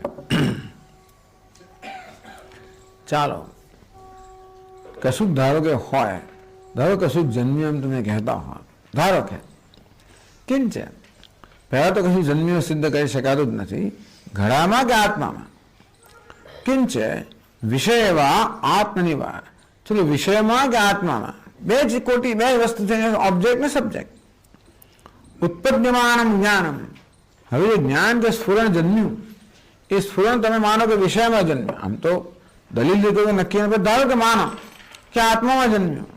ચાલો, કશુંક ધારો કે હોય, ધારો કશુંક જન્મ્યું એમ તમે કહેતા હોય, ધારો કે કેમ છે પહેલા તો કશું જન્મ્યું સિદ્ધ કરી શકાતું જ નથી, ઘડામાં કે આત્મામાં. કેમ છે વિષયવા આત્મનિવા, ચલો વિષયમાં કે આત્મામાં બે જ કોટી, બે વસ્તુ છે, ઓબ્જેક્ટ ને સબ્જેક્ટ. ઉત્પદ્યમાનમ જ્ઞાનમ, હવે જે જ્ઞાન કે સ્ફુરણ જન્મ્યું એ સ્ફુરણ તમે માનો કે વિષયમાં જન્મ્યું, આમ તો દલીલ લીધો કે નક્કી ધારો કે માનો કે આત્મામાં જન્મ્યું.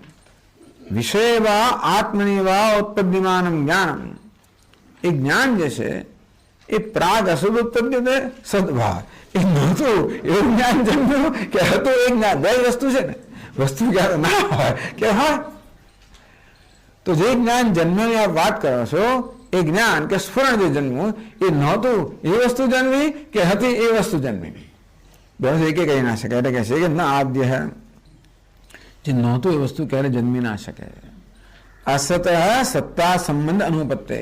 વિષયવા આત્મનિવા ઉત્પદ્યમાનમ જ્ઞાનમ, એ જ્ઞાન જે છે એ પ્રાગ અસદ ઉત્પદ્ય સદભાવ, એ નહોતું એવું જ્ઞાન જન્મ્યું કે હતું એ જ્ઞાન. બે વસ્તુ છે ને, વસ્તુ ક્યારે ના હોય કે હોય. તો જે જ્ઞાન જન્મ્યોની આપ વાત કરો છો એ જ્ઞાન કે સ્ફુરણ જે જન્મ્યું એ નહોતું એ વસ્તુ જન્મી કે હતી એ વસ્તુ જન્મી. બસ એકે કહી ના શકાય. એટલે કહે છે કે ના આદ્ય જે નહોતું એ વસ્તુ ક્યારે જન્મી ના શકે. અસત સત્તા સંબંધ અનુપત્તે,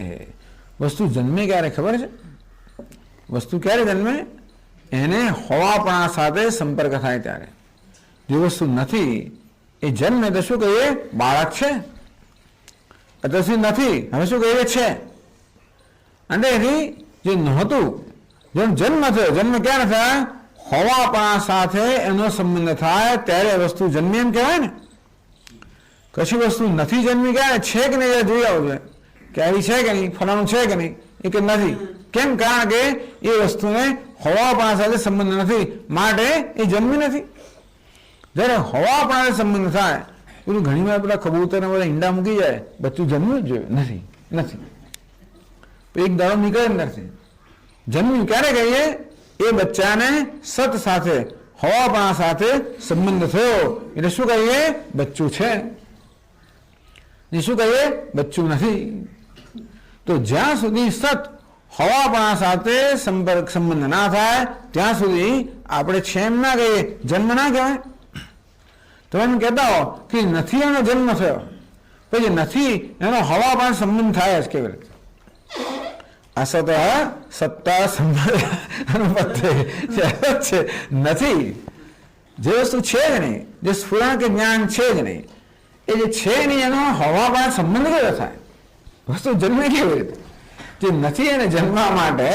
વસ્તુ જન્મે ક્યારે ખબર છે? વસ્તુ ક્યારે જન્મે? એને હોવાપણા સાથે સંપર્ક થાય ત્યારે. જે વસ્તુ નથી એ જન્મે તો શું કહીએ? બાળક છે. અત્યાર નથી, હવે શું કહીએ? છે. અને એની જે નહોતું, જેમ જન્મ થયો, જન્મ ક્યારે થાય? હોવાપણા સાથે એનો સંબંધ થાય ત્યારે વસ્તુ જન્મી એમ કહેવાય ને. કશી વસ્તુ નથી જન્મી ક્યારે? છે કે નહીં જોઈ આવજો કે આવી છે કે નહીં, ફલાણું છે કે નહીં, એ કે નથી. કેમ? કારણ કે એ વસ્તુને હોવાપણા સાથે સંબંધ નથી, માટે એ જન્મી નથી. જ્યારે હોવાપણા સંબંધ થાય, પેલું ઘણી વાર પેલા કબૂતરને બધા ઈંડા મૂકી જાય, બચ્ચું જન્મ્યું જ જોઈએ નથી, નથી એક દાડો નીકળે નથી. જન્મ્યું ક્યારે કહીએ? એ બચ્ચાને સત સાથે હોવાપણા સાથે સંબંધ થયો એટલે શું કહીએ? બચ્ચું છે. ને શું કહીએ? બચ્ચું નથી. તો જ્યાં સુધી સત હોવાપણા સાથે સંબંધ ના થાય ત્યાં સુધી આપણે છે એમ ના કહીએ, જન્મ ના કહેવાય. તો એમ કહેતા હો કે નથી એનો જન્મ થયો, પછી નથી એનો હવાપણ સંબંધ થાય જ કેવી રીતે? અસત સત્તા સંબંધ અનુપત્તિ છે. નથી જે વસ્તુ છે જ નહીં, જે સ્ફુરણ કે જ્ઞાન છે જ નહીં, એ જે છે નહીં એનો હવાપણ સંબંધ કેવો થાય? વસ્તુ જન્મે કેવી રીતે? જે નથી એને જન્મવા માટે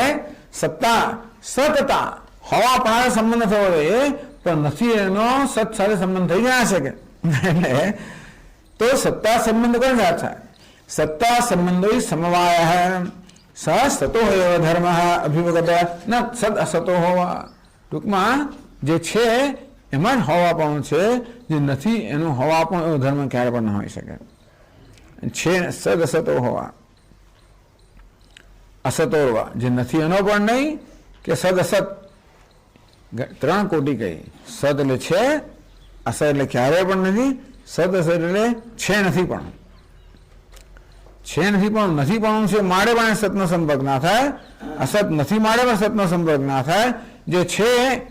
સત્તા સતતા હવાપણા સંબંધ થવો જોઈએ, પણ નથી એનો સત સાથે સંબંધ થઈ ના શકે. એટલે તો સત્તા સંબંધ કોણ સાથે થાય? સત્તા સંબંધો સમવાય સ સતો ધર્મ અભિમુખત ન સદ અસતો હોવા. ટૂંકમાં જે છે એમાં જ હોવાપણું છે, જે નથી એનું હોવાપણ એવો ધર્મ ક્યારે પણ ન હોઈ શકે. છે સદ અસતો હોવા, અસતો હોવા, જે નથી એનો પણ નહીં કે સદ અસત, ત્રણ કોટી કહી. સદ એટલે છે, અસત એટલે ક્યારે પણ નથી, સદ અસત એટલે છે નથી પણ. છે નથી પણ નથી પણ છે મારે પણ સતનો સંપર્ક ના થાય, અસત નથી મારે પણ સતનો સંપર્ક ના થાય. જે છે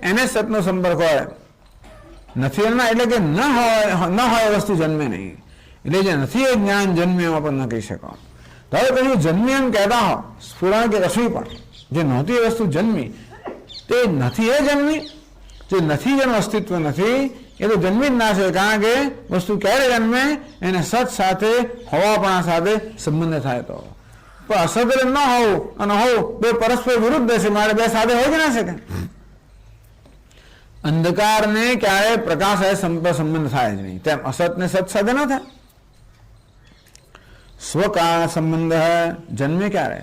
એને સતનો સંપર્ક હોય, નથી એના એટલે કે ન હોય વસ્તુ જન્મે નહીં. એટલે જે નથી એ જ્ઞાન જન્મે એમાં પણ ન કહી શકો. હવે કશું જન્મી એમ કહેતા હો, સ્ફુરણ કે રસોઈ પણ જે નહોતી એ વસ્તુ જન્મી તે નથી એ જન્મી, જે નથી જેનું અસ્તિત્વ નથી એ તો જન્મી જ ના છે. કારણ કે વસ્તુ ક્યારે જન્મે? એને સત સાથે હોવાપણા સાથે સંબંધ થાય તો. પણ અસત ન હોવું અને હોવું બે પરસ્પર વિરુદ્ધ છે, મારે બે સાથે હોય જ ના શકે. અંધકારને ક્યારે પ્રકાશ સાથે સંબંધ થાય જ નહીં, તેમ અસતને સત સાથે ન થાય. સ્વકારણ સંબંધ જન્મે ક્યારે?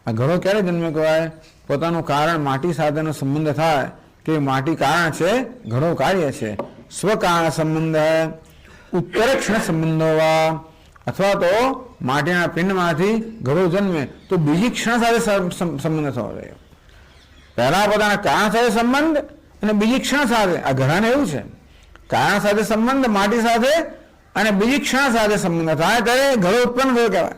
આ ઘડો ક્યારે જન્મે કહેવાય? પોતાનું કારણ માટી સાથેનો સંબંધ થાય કે માટી કારણ છે, ઘડો કાર્ય છે. સ્વકારણ સંબંધ ઉત્તરક્ષણ સંબંધો વા, અથવા તો માટીના પિંડમાંથી ઘડો જન્મે તો બીજી ક્ષણ સાથે સંબંધ થવો જોઈએ. પહેલા પોતાના કારણ સાથે સંબંધ અને બીજી ક્ષણ સાથે. આ ઘડાને એવું છે, કારણ સાથે સંબંધ માટી સાથે અને બીજી ક્ષણ સાથે સંબંધ થાય ત્યારે ઘડો ઉત્પન્ન થયો કહેવાય.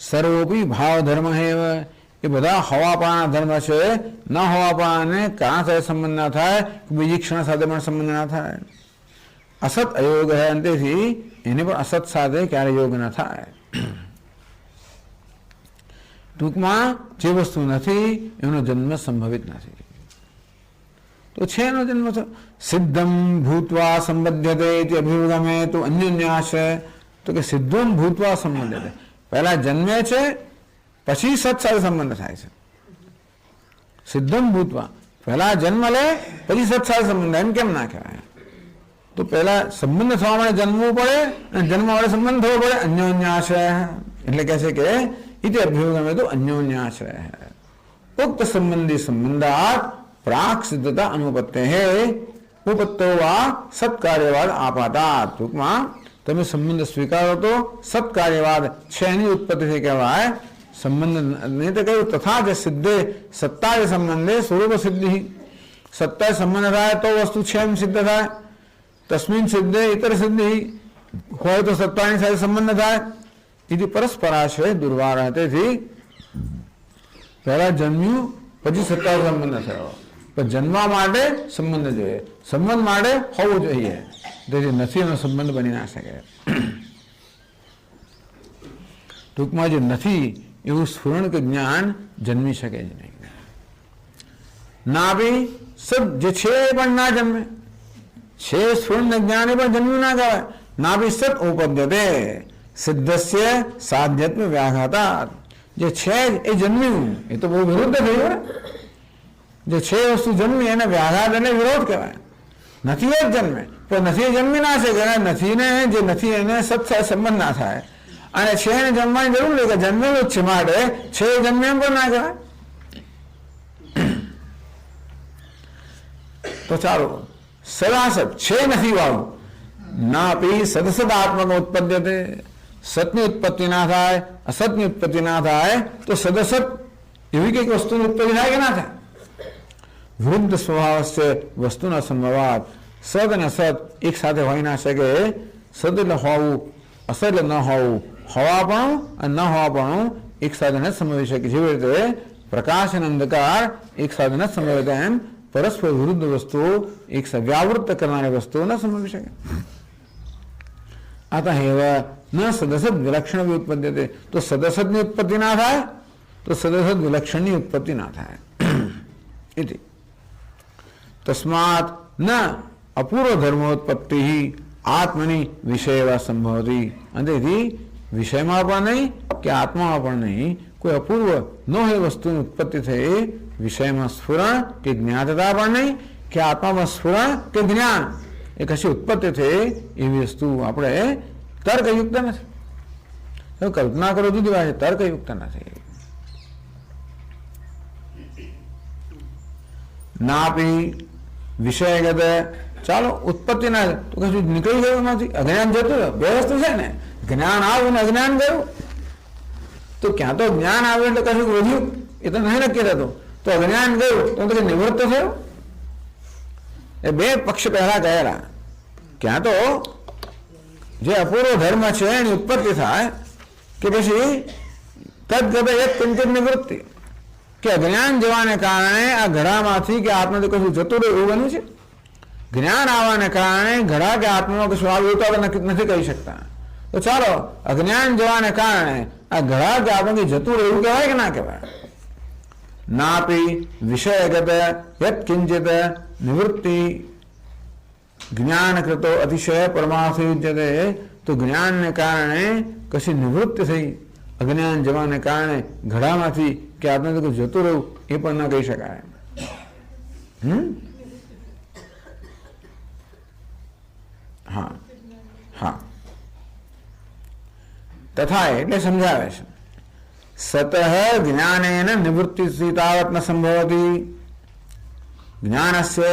સર્વોપી ભાવ ધર્મ હેવ, એ બધા હવાપાના ધર્મ છે. ન હવાપાને કારણ સાથે સંબંધ ના થાય, બીજી ક્ષણ સાથે પણ સંબંધ ના થાય. અસત અયોગ હે, અંતેથી એને પણ અસત સાથે ક્યારે યોગ ન થાય. ટૂંકમાં જે વસ્તુ નથી એનો જન્મ સંભવિત નથી. તો છે એનો જન્મ થયો. સિદ્ધમ ભૂતવા સંબધ્યતે અભિગમે તો અન્યોન્યાશ્રય, તો કે સિદ્ધમ ભૂતવા સંબધ્યતે, પહેલા જન્મે છે પછી સત સાથે સંબંધ થાય છે. સિદ્ધમ ભૂતવા, પહેલા જન્મ લે પછી સત સાથે સંબંધ, એમ કેમ ના કહેવાય? તો પહેલા સંબંધ થવા માટે જન્મવું પડે અને જન્મ માટે સંબંધ થવો પડે. અન્યોન્યાશ્રય એટલે કહે છે કે ઇતિ અભ્યુગમે તો અન્યોન્યાશ્રય ઉક્ત સંબંધી સંબંધાત પ્રાક સિદ્ધતા અનુપત્તે હે ઉપત્તો વા સત્કાર્યવાદ આપાતા. ટૂંકમાં તમે સંબંધ સ્વીકારો તો સત્કાર્યવાદ છે એની ઉત્પત્તિથી કહેવાય. સંબંધ નહીં તો કહ્યું તથા જ સિદ્ધે સત્તાય સંબંધે સ્વરૂપ સિદ્ધિ, સત્તાય સંબંધ થાય તો વસ્તુ છે એમ સિદ્ધ થાય. તસ્મિન સિદ્ધે ઇતર સિદ્ધિ, હોય તો સત્તાની સાથે સંબંધ થાય. એથી પરસ્પરાશ્રય દુર્વાર. તેથી પહેલા જન્મ્યું પછી સત્તા સંબંધ થયો, પણ જન્મવા માટે સંબંધ જોઈએ, સંબંધ માટે હોવું જોઈએ. તેથી નથી એનો સંબંધ બની ના શકે. ટૂંકમાં જે નથી એવું સ્ફુરણ કે જ્ઞાન જન્મી શકે જ નહીં. ના બી સદ જે છે એ પણ ના જન્મે, છે સ્ફુરણ જ્ઞાન એ પણ જન્મ્યું ના કહેવાય. ના બી સત ઉપદ્યતે સિદ્ધસ્ય સાધ્યત્વ વ્યાઘાતા, જે છે એ જન્મ્યું એ તો બહુ વિરુદ્ધ થયું. જે છે વસ્તુ જન્મી એને વ્યાઘાત અને વિરોધ કહેવાય. નથી એ જ જન્મે, પણ નથી જન્મી ના શકે. નથી ને જે નથી એને સત સંબંધ ના થાય, અને છે એને જન્મવાની જરૂર નહીં કે જન્મેલું જ છે માટે છે જન્મે એમ પણ ના કહેવાય. તો ચાલો, સદાસત છે નથી વાળું ના પી સદસદાત્મક ઉત્પદ્યતે, સતની ઉત્પત્તિ ના થાય, અસતની ઉત્પત્તિ ના થાય તો સદસત એવી કઈક વસ્તુની ઉત્પત્તિ થાય કે ના થાય? વૃદ્ધ સ્વભાવ છે વસ્તુના સંભવાત. સદ અને અસત એક સાથે હોય ના શકે. સદ એટલે હોવું, અસત એટલે ન હોવું, હોવાપણું અને ન હોવાપણું એક સાથે ન સંભવી શકે. જેવી રીતે પ્રકાશ અને અંધકાર એક સાથે ન સંભવે એમ પરસ્પર વિરુદ્ધ વસ્તુઓ એક વ્યાવૃત્ત કરનારી વસ્તુઓ ન સંભવી શકે. અતએવ ન સદસદ વિલક્ષણ વ્યુત્પત્તિ, તો સદસદની ઉત્પત્તિ ના થાય તો સદસદ વિલક્ષણની ઉત્પત્તિ ના થાય. इति तस्मात् न अपूर्व धर्मोत्पत्ति आत्मनि विषय संभवती. अंतेથી વિષયમાં પણ નહીં કે આત્મામાં પણ નહીં, કોઈ અપૂર્વ ન હોય વસ્તુની ઉત્પત્તિ થઈ વિષયમાં સ્ફુરણ કે જ્ઞાતતા પણ નહીં કે આત્મામાં સ્ફુરણ કે જ્ઞાન એ કશી ઉત્પત્તિ થઈ એવી વસ્તુ આપણે તર્કયુક્ત નથી. કલ્પના કરો જુદી વાત છે, તર્કયુક્ત નથી. નાપી વિષયગત, ચાલો ઉત્પત્તિ ના તો કશું નીકળી ગયું નથી, અજ્ઞાન જતું, બે વસ્તુ છે ને, જ્ઞાન આવ્યું ને અજ્ઞાન ગયું. તો ક્યાં તો જ્ઞાન આવ્યું એટલે કશું વધ્યું એ તો નહીં નક્કી થતું, તો અજ્ઞાન ગયું તો નિવૃત્ત થયું. એ બે પક્ષ પહેલા કહેલા. ક્યાં તો જે અપૂર્વ ધર્મ છે એની ઉત્પત્તિ થાય કે પછી તદગત એક કિંચિત નિવૃત્તિ, કે અજ્ઞાન જવાને કારણે આ ઘડામાંથી કે આત્માથી કશું જતું રહ્યું એવું બન્યું છે. જ્ઞાન આવવાને કારણે ઘડા કે આત્મામાં કશું આવ્યું તો આપણે નથી કહી શકતા. તો ચાલો અજ્ઞાન જવાને કારણે આ ઘડા કે આત્માથી જતું રહ્યું કહેવાય કે ના કહેવાય? नापि विषयगत यत्किंचित निवृत्ति ज्ञानकृतो अतिशय परमार्थ युज्यते। तो ज्ञान ने कारणे कशी निवृत्ति થઈ, અજ્ઞાન જવાને કારણે ઘડામાંથી કે આપણે તો જતું રહું એ પણ ન કહી શકાય। હા હા તથા એટલે સમજાવે છે સતઃ જ્ઞાનેન નિવૃત્તિ તાવત ન સંભવતી જ્ઞાનસ્ય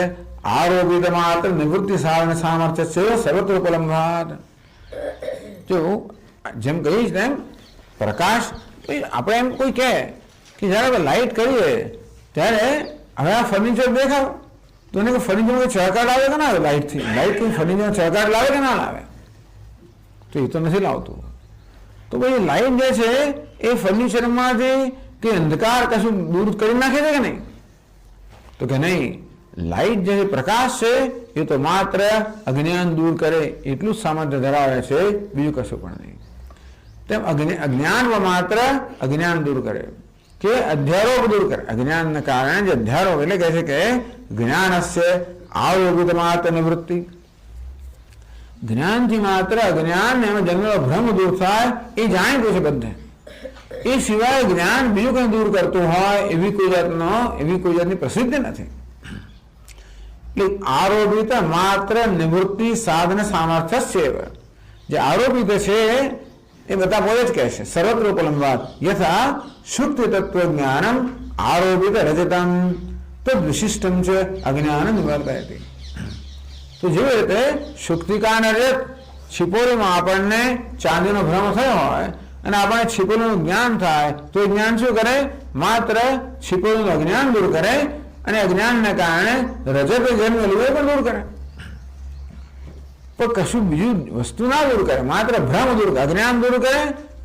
આરોપિત માત્ર નિવૃત્તિ સાધન સામર્થ્ય છે સર્વત્ર ઉપલબ્ધાત। જો જેમ કહીશ તેમ પ્રકાશ આપણે એમ કોઈ કહે કે જ્યારે આપણે લાઇટ કરીએ ત્યારે હવે આ ફર્નિચર દેખાવ તો એને ફર્નિચરમાં ચળકાટ આવે કે ના આવે? લાઇટથી લાઇટ કોઈ ફર્નિચરમાં ચળકાટ લાવે કે ના લાવે? તો એ તો નથી લાવતું। તો ભાઈ લાઇટ જે છે એ ફર્નિચરમાંથી કે અંધકાર કશું દૂર કરી નાખે છે કે નહીં? તો કે નહીં, લાઇટ જે પ્રકાશ છે એ તો માત્ર અજ્ઞાન દૂર કરે એટલું જ સામર્થ્ય ધરાવે છે, બીજું કશું પણ નહીં। તેમ અજ્ઞાનમાં માત્ર અજ્ઞાન દૂર કરે કે અધ્યારોપ દૂર કરે। અજ્ઞાનના કારણે જે અધ્યારોપ એટલે કહે છે કે જ્ઞાનસ્ય આરોપિત માત્ર નિવૃત્તિ, જ્ઞાનથી માત્ર અજ્ઞાન એમાં જન્મેલો ભ્રમ દૂર થાય એ જાણીતું છે બધે। એ સિવાય જ્ઞાન બીજું કંઈ દૂર કરતું હોય એવી કોઈ જાતની પ્રસિદ્ધિ નથી। એટલે આરોપિત માત્ર નિવૃત્તિ સાધન સામર્થ્ય છે। જે આરોપિત છે એ બધા બોલે જ કહે છે સર્વત્ર ઉપલબ્ધાત યથા શુક્તિ તત્વ જ્ઞાનમ આરોપિત રજતમ તદ વિશિષ્ટમ છે અજ્ઞાન નિવર્તયતિ। તો જેવી રીતે શુક્તિકાને રજત છિપોરીમાં આપણને ચાંદીનો ભ્રમ થયો હોય અને આપણને છિપોરીનું જ્ઞાન થાય તો એ જ્ઞાન શું કરે? માત્ર છિપોરીનું અજ્ઞાન દૂર કરે અને અજ્ઞાનને કારણે રજત જન્મેલું એ પણ દૂર કરે, પણ કશું બીજું વસ્તુ ના દૂર કરે, માત્ર ભ્રમ દૂર કરે, અજ્ઞાન દૂર કરે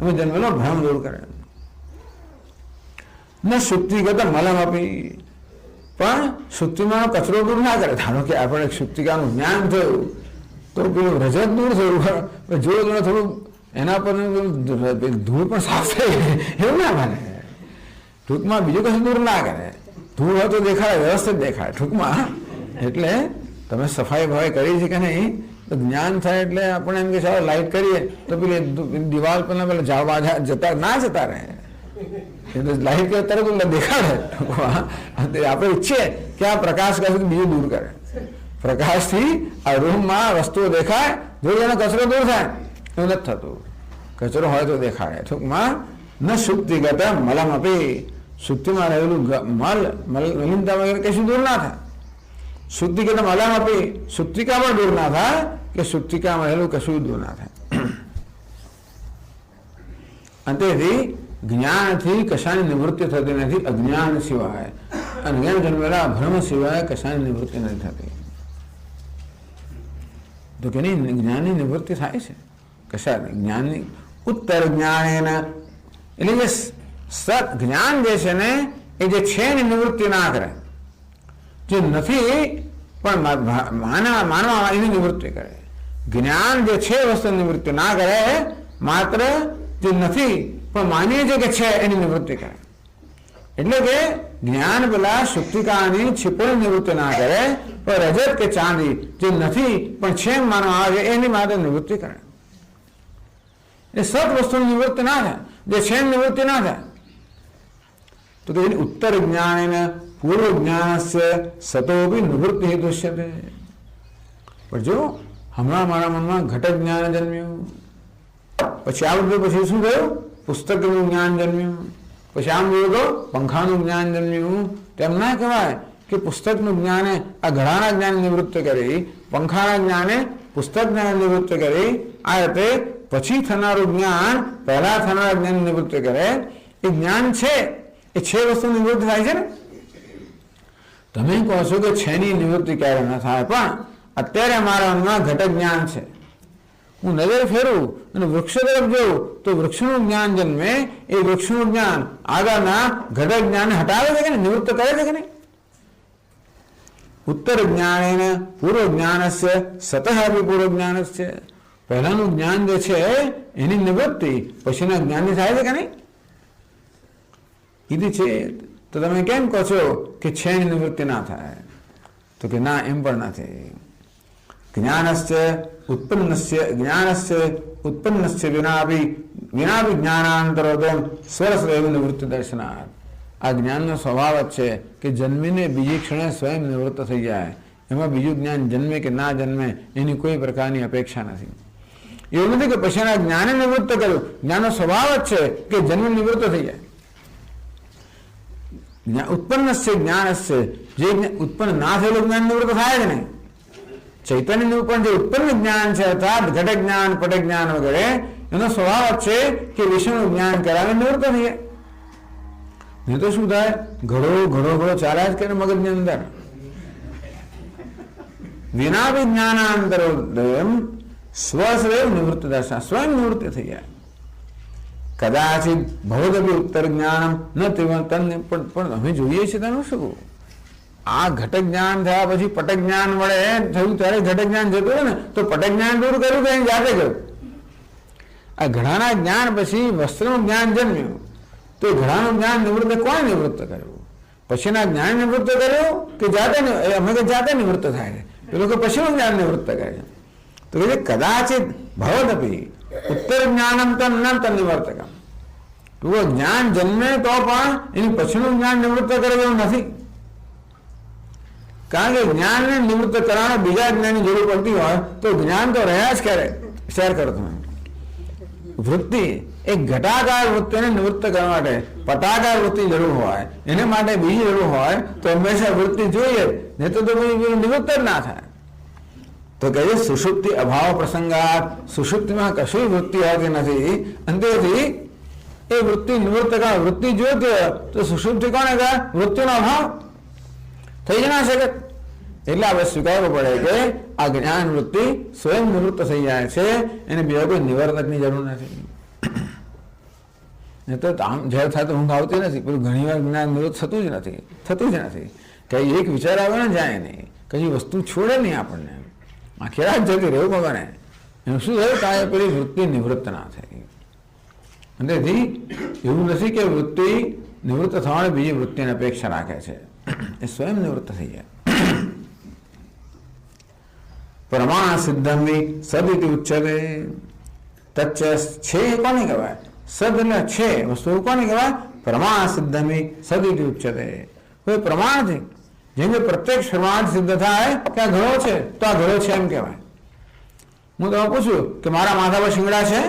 અને જન્મેલો ભ્રમ દૂર કરે। ન શુક્તિગત મલમ આપી, પણ શુક્તિમાં કચરો દૂર ના કરે। ધારો કે આપણે શુક્તિકાનું જ્ઞાન થયું તો પેલું રજત દૂર થયું, જોયું થોડું એના પર ધૂળ પણ સાફ થઈ એવું ના માને। ટૂંકમાં બીજું કશું દૂર ના કરે, ધૂળ હોય તો દેખાય, વ્યવસ્થિત દેખાય ટૂંકમાં। એટલે તમે સફાઈ ભવાઈ કરી છે કે નહીં? તો જ્ઞાન થાય એટલે આપણે એમ કે ચાલો લાઇટ કરીએ તો પેલી દિવાલ પર પેલા જાવા જતા ના જતા રહે, લાઇટ કરે તરત દેખાડે। આપણે ઈચ્છીએ કે આ પ્રકાશ કશું બીજું દૂર કરે, પ્રકાશથી આ રૂમમાં વસ્તુઓ દેખાય, જોઈ એનો કચરો દૂર થાય એવું નથી થતું। કચરો હોય તો દેખાડે। ટૂંકમાં ન શુક્તિગત મલમ આપી, શુક્તિમાં રહેલું મલિનતા વગેરે કશું દૂર ના થાય। શુદ્ધિગત મલમ આપી, શુક્તિકા પણ દૂર ના થાય કે શુક્તિકામાં રહેલું કશું દૂર ના થાય। અંતેથી જ્ઞાનથી કશાની નિવૃત્તિ થતી નથી, અજ્ઞાન સિવાય, અજ્ઞાન જન્મેલા ભ્રમ સિવાય કશાની નિવૃત્તિ નથી થતી। તો કે નહીં, જ્ઞાનની નિવૃત્તિ થાય છે કશા જ્ઞાનની ઉત્તર જ્ઞાન એટલે જે સત જ્ઞાન જે છે ને એ જે છે એની નિવૃત્તિ ના કરે, જે નથી પણ માનવા એની નિવૃત્તિ કરે। જ્ઞાન જે છે વસ્તુની નિવૃત્તિ ના કરે, માત્ર જે નથી પણ માનીએ છે કે છે એની નિવૃત્તિ કરે। એટલે કે જ્ઞાન પેલા શુક્તિકાની છિપોની નિવૃત્તિ ના કરે, પણ રજત કે ચાંદી જે નથી પણ છે એમ માનવા આવે એની માત્ર નિવૃત્તિ કરે। એ સત વસ્તુની નિવૃત્તિ ના થાય, જે છે એની નિવૃત્તિ ના થાય। તો એની ઉત્તર જ્ઞાન પૂર્વ જ્ઞાન સતોપી નિવૃત્તિ દૃશ્યતે। પણ જો હમણાં મારા મનમાં ઘટક જ્ઞાન જન્મ્યું, પછી આ બધું પછી શું થયું? પુસ્તકનું જ્ઞાન જન્મ્યું, પછી આમ જોયું તો પંખાનું જ્ઞાન જન્મ્યું। તેમ ના કહેવાય કે પુસ્તકનું જ્ઞાને આ ઘડાના જ્ઞાન નિવૃત્ત કરી, પંખાના જ્ઞાને પુસ્તક જ્ઞાન નિવૃત્ત કરી, આ રીતે પછી થનારું જ્ઞાન પહેલા થનારા જ્ઞાન નિવૃત્ત કરે। એ જ્ઞાન છે, એ છે વસ્તુ નિવૃત્ત થાય છે ને। તમે કહો છો કે છેની નિવૃત્તિ ક્યારે ન થાય, પણ અત્યારે મારા મનમાં ઘટક જ્ઞાન છે, હું નજર ફેરું અને વૃક્ષ તરફ જોઉં તો વૃક્ષનું જ્ઞાન જન્મે। એ વૃક્ષનું જ્ઞાન આગળના ઘટક જ્ઞાન હટાવે છે કે નહીં, નિવૃત્ત કરે છે કે નહીં? ઉત્તર જ્ઞાન પૂર્વ જ્ઞાન સતઃ આપી પૂર્વ જ્ઞાન છે, પહેલાનું જ્ઞાન જે છે એની નિવૃત્તિ પછીના જ્ઞાનની થાય છે કે નહીં? इति चेत् તો તમે કેમ કહો છો કે છે એની નિવૃત્તિ ના થાય? તો કે ના, એમ પણ નથી. જ્ઞાનસ્ય ઉત્પન્નસ્ય વિનાપી જ્ઞાનાંતરોદો સ્વરસ્વયં નિવૃત્તિ દર્શનાર્થ. આ જ્ઞાનનો સ્વભાવ જ છે કે જન્મીને બીજી ક્ષણે સ્વયં નિવૃત્ત થઈ જાય. એમાં બીજું જ્ઞાન જન્મે કે ના જન્મે એની કોઈ પ્રકારની અપેક્ષા નથી. એવું નથી કે પછી એના જ્ઞાને નિવૃત્ત કર્યું. જ્ઞાનનો સ્વભાવ જ છે કે જન્મ નિવૃત્ત થઈ જાય. ઉત્પન્નસ્ય જ્ઞાનસ્ય, જે ઉત્પન્ન ના થયેલું જ્ઞાન નિવૃત્ત થાય જ નહીં. ચૈતન્યનું પણ જે ઉત્પન્ન જ્ઞાન છે, અર્થાત ઘટ જ્ઞાન, પટ જ્ઞાન વગેરે, એનો સ્વભાવ જ છે કે વિષયનું જ્ઞાન કરાવે નિવૃત્ત થઈ જાય. નહીં તો શું થાય? ઘડો ચાલ્યા જ કરે મગજની અંદર. વિના વિજ્ઞાનાંતરોદયમ સ્વસ્વયં નિવૃત્ત દર્શન, સ્વયં નિવૃત્તિ થઈ જાય. કદાચિત ભવદપી ઉત્તર જ્ઞાનમ ન પણ અમે જોઈએ છીએ તેનું શું? આ ઘટક જ્ઞાન થયા પછી પટક જ્ઞાન વડે થયું ત્યારે ઘટક જ્ઞાન જતું હોય ને, તો પટક જ્ઞાન દૂર કર્યું કે જાતે કર્યું? આ ઘડાના જ્ઞાન પછી વસ્ત્રનું જ્ઞાન જન્મ્યું, તો ઘડાનું જ્ઞાન નિવૃત્ત કોણ નિવૃત્ત કર્યું? પછીના જ્ઞાન નિવૃત્ત કર્યું કે જાતે? અમે કે જાતે નિવૃત્ત થાય છે, એ લોકો પછીનું જ્ઞાન નિવૃત્ત કરે છે. તો કે કદાચિત ભવદપી ઉત્તર જ્ઞાનમ તન નિવર્તકમ. ટૂંકો જ્ઞાન જન્મે તો પણ એની પછીનું જ્ઞાન નિવૃત્ત કરે એવું નથી. કારણ કે જ્ઞાનને નિવૃત્ત કરવાના બીજા જ્ઞાનની જરૂર પડતી હોય તો જ્ઞાન તો રહ્યા જ કરે શેર કરતો હોય. વૃત્તિ એક ઘટાકાર વૃત્તિને નિવૃત્ત કરવા માટે પટાકાર વૃત્તિ જરૂર હોય, એને માટે બીજી જરૂર હોય તો હંમેશા વૃત્તિ જોઈએ, નહીં તો નિવૃત્ત જ ના થાય. તો કહે સુષુપ્તિ અભાવ પ્રસંગાત, સુષુપ્તિમાં કશી વૃત્તિ હોતી નથી, અંતેથી એ વૃત્તિ નિવૃત્ત કરવા વૃત્તિ જોઈતી હોય તો સુષુપ્તિ કોને કહે? વૃત્તિનો અભાવ થઈ જ ના શકે. એટલે આપણે સ્વીકારવું પડે કે આ જ્ઞાન વૃત્તિ સ્વયં નિવૃત્ત થઈ જાય છે, એને બીજા કોઈ નિવર્તકની જરૂર નથી. નહીં તો આમ જ્યારે થાય તો ઊંઘ આવતી નથી, પેલું ઘણી વાર જ્ઞાન નિવૃત્ત થતું જ નથી. કઈ એક વિચાર આવે ને જાય નહીં, કઈ વસ્તુ છોડે નહીં આપણને, આખી રાત જતી રહેવું ભગવાને. એનું શું થયું? કાંઈ પેલી વૃત્તિ નિવૃત્ત ના થઈ. અંતેથી એવું નથી કે વૃત્તિ નિવૃત્ત થવાની બીજી વૃત્તિની અપેક્ષા રાખે છે, એ સ્વયં નિવૃત્ત થઈ જાય. પ્રમાણ સિદ્ધમ સદિતિ ઉચ્ચતે. તચ્ચ છે કોને કહેવાય? સદ એટલે છે વસ્તુ કોને કહેવાય? પ્રમાણ સિદ્ધમ સદિતિ ઉચ્ચતે. કોઈ પ્રમાણથી, જેમ કે પ્રત્યક્ષ પ્રમાણ સિદ્ધ થાય કે આ ઘડો છે તો આ ઘડો છે એમ કહેવાય. હું તમે પૂછું કે મારા માથા પર શિંગડા છે?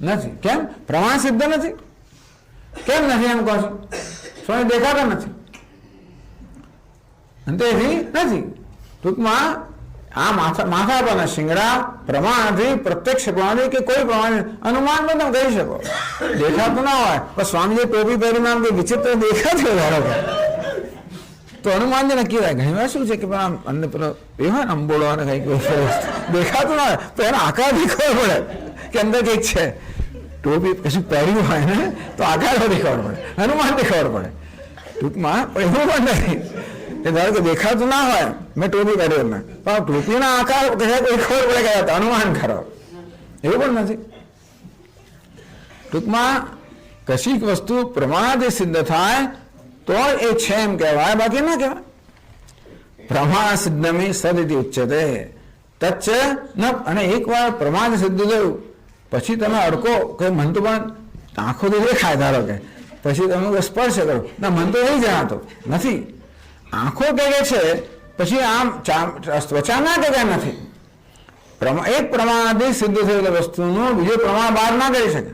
નથી. કેમ? પ્રમાણ સિદ્ધ નથી. કેમ નથી એમ કહો છો? સ્વામી દેખાતા નથી, અંતેથી નથી. ટૂંકમાં આ માથા પરના શિંગડા પ્રમાણથી, પ્રત્યક્ષ પ્રમાણથી કે કોઈ પ્રમાણે અનુમાન પણ તમે કહી શકો. દેખાતું ના હોય પણ સ્વામીજી ટોપી પહેરીને આમ વિચિત્ર દેખાતું ધારો કે તો અનુમાન જે નક્કી થાય. ઘણી વાર શું છે કે અમને પેલો એ હોય ને અંબોળો અને કંઈક દેખાતું ના હોય તો એનો આકાર દેખાવો પડે કે અંદર કંઈક છે. ટોપી કશું પહેર્યું હોય ને તો આકાર દેખાવડ પડે, અનુમાન દેખાવડ પડે. ટૂંકમાં પણ એવું પણ નથી એ ધારો કે દેખાતું ના હોય મેં ટોપી પહેર્યો મેં, પણ ટોપીના આકાર ખબર પડે ગયા અનુમાન કરો, એવું પણ નથી. ટૂંકમાં કશીક વસ્તુ પ્રમાણથી સિદ્ધ થાય તો એ છે એમ કહેવાય, બાકી ના કહેવાય. પ્રમાણ સિદ્ધમી સદિતિ ઉચ્ચતે. તચ્ચ ન. અને એકવાર પ્રમાણ સિદ્ધ થયું પછી તમે અડકો કે મન તો પણ આંખોથી દેખાય ધારો કે, પછી તમે સ્પર્શ કરો ના મન તો નહીં જણાતો નથી. આંખો કે છે પછી આમ ત્વચા ના કે નથી. એક પ્રમાણથી સિદ્ધ થયેલ વસ્તુનું બીજું પ્રમાણ બહાર ના કરી શકે.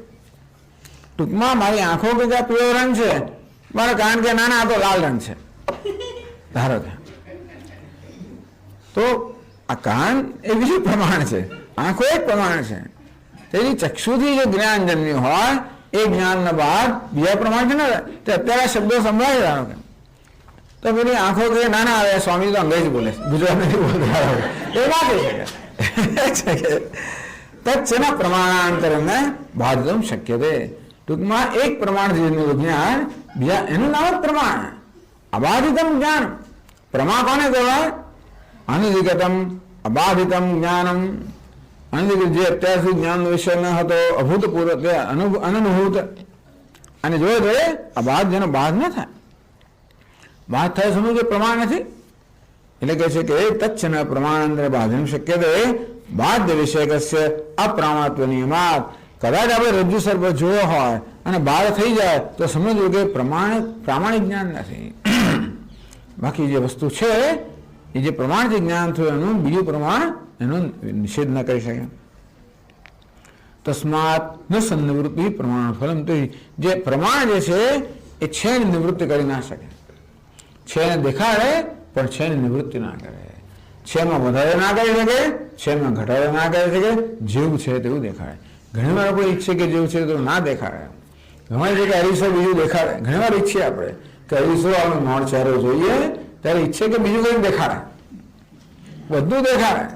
ટૂંકમાં મારી આંખો કે પીળો રંગ છે, મારા કાન કે નાના તો લાલ રંગ છે ધારો કે, તો આ કાન એ બીજું પ્રમાણ છે, આંખો એક પ્રમાણ છે. તેથી ચક્ષુથી જે જ્ઞાન જન્મ્યું હોય એ જ્ઞાનના બાદ બીજા પ્રમાણ છે ને, તે અત્યારે શબ્દો સંભળાય ધારો કે તો પેલી આંખો કે નાના આવે. સ્વામી તો અંગ્રેજી બોલે, ગુજરાત નથી બોલતા, એ ના કહી શકે. તત્સના પ્રમાણાંતરને બાધિતમ શક્ય છે. ટૂંકમાં એક પ્રમાણથી જ્ઞાન બીજા એનું નામ જ પ્રમાણ. અબાધિતમ જ્ઞાન. પ્રમા કોને કહેવાય? અનધિગતમ અબાધિતમ જ્ઞાનમ. અનધિગત જે અત્યાર સુધી જ્ઞાન વિષય ન હતો, અભૂતપૂર્વ અનનુભૂત અને જોડે જોડે આ બાદ જેનો બાદ ન થાય, બાદ થાય સમજ કે પ્રમાણ નથી, એટલે કહે છે કે તચ્છન પ્રમાણાંતરે બાધન શક્યતે બાધ્ય વિષયકસ્ય અપ્રામાત્વ નિયમાત. કદાચ આપણે રજ્જુ સર્પ જોયો હોય અને બાદ થઈ જાય તો સમજવું કે પ્રામાણિક જ્ઞાન નથી. બાકી જે વસ્તુ છે એ જે પ્રમાણથી જ્ઞાન થયું એનું બીજું પ્રમાણ એનો નિષેધ ન કરી શકે. તસ્માત ન સન્નિવૃત્તિ પ્રમાણ ફલમ. તો જે પ્રમાણ જે છે એ છે ને નિવૃત્તિ કરી ના શકે, છે ને દેખાડે પણ છે ને નિવૃત્તિ ના કરે, છેમાં વધારે ના કરી શકે, છેમાં ઘટાડો ના કરી શકે, જેવું છે તેવું દેખાડે. ઘણી વાર આપણે ઈચ્છે કે જેવું છે તો ના દેખાડે, ઘણી જગ્યાએ અરીસો બીજું દેખાડે. ઘણી વાર ઈચ્છીએ આપણે કે અરીસો આપણે મોડ ચહેરો જોઈએ ત્યારે ઈચ્છે કે બીજું કંઈક દેખાડે, બધું દેખાડે.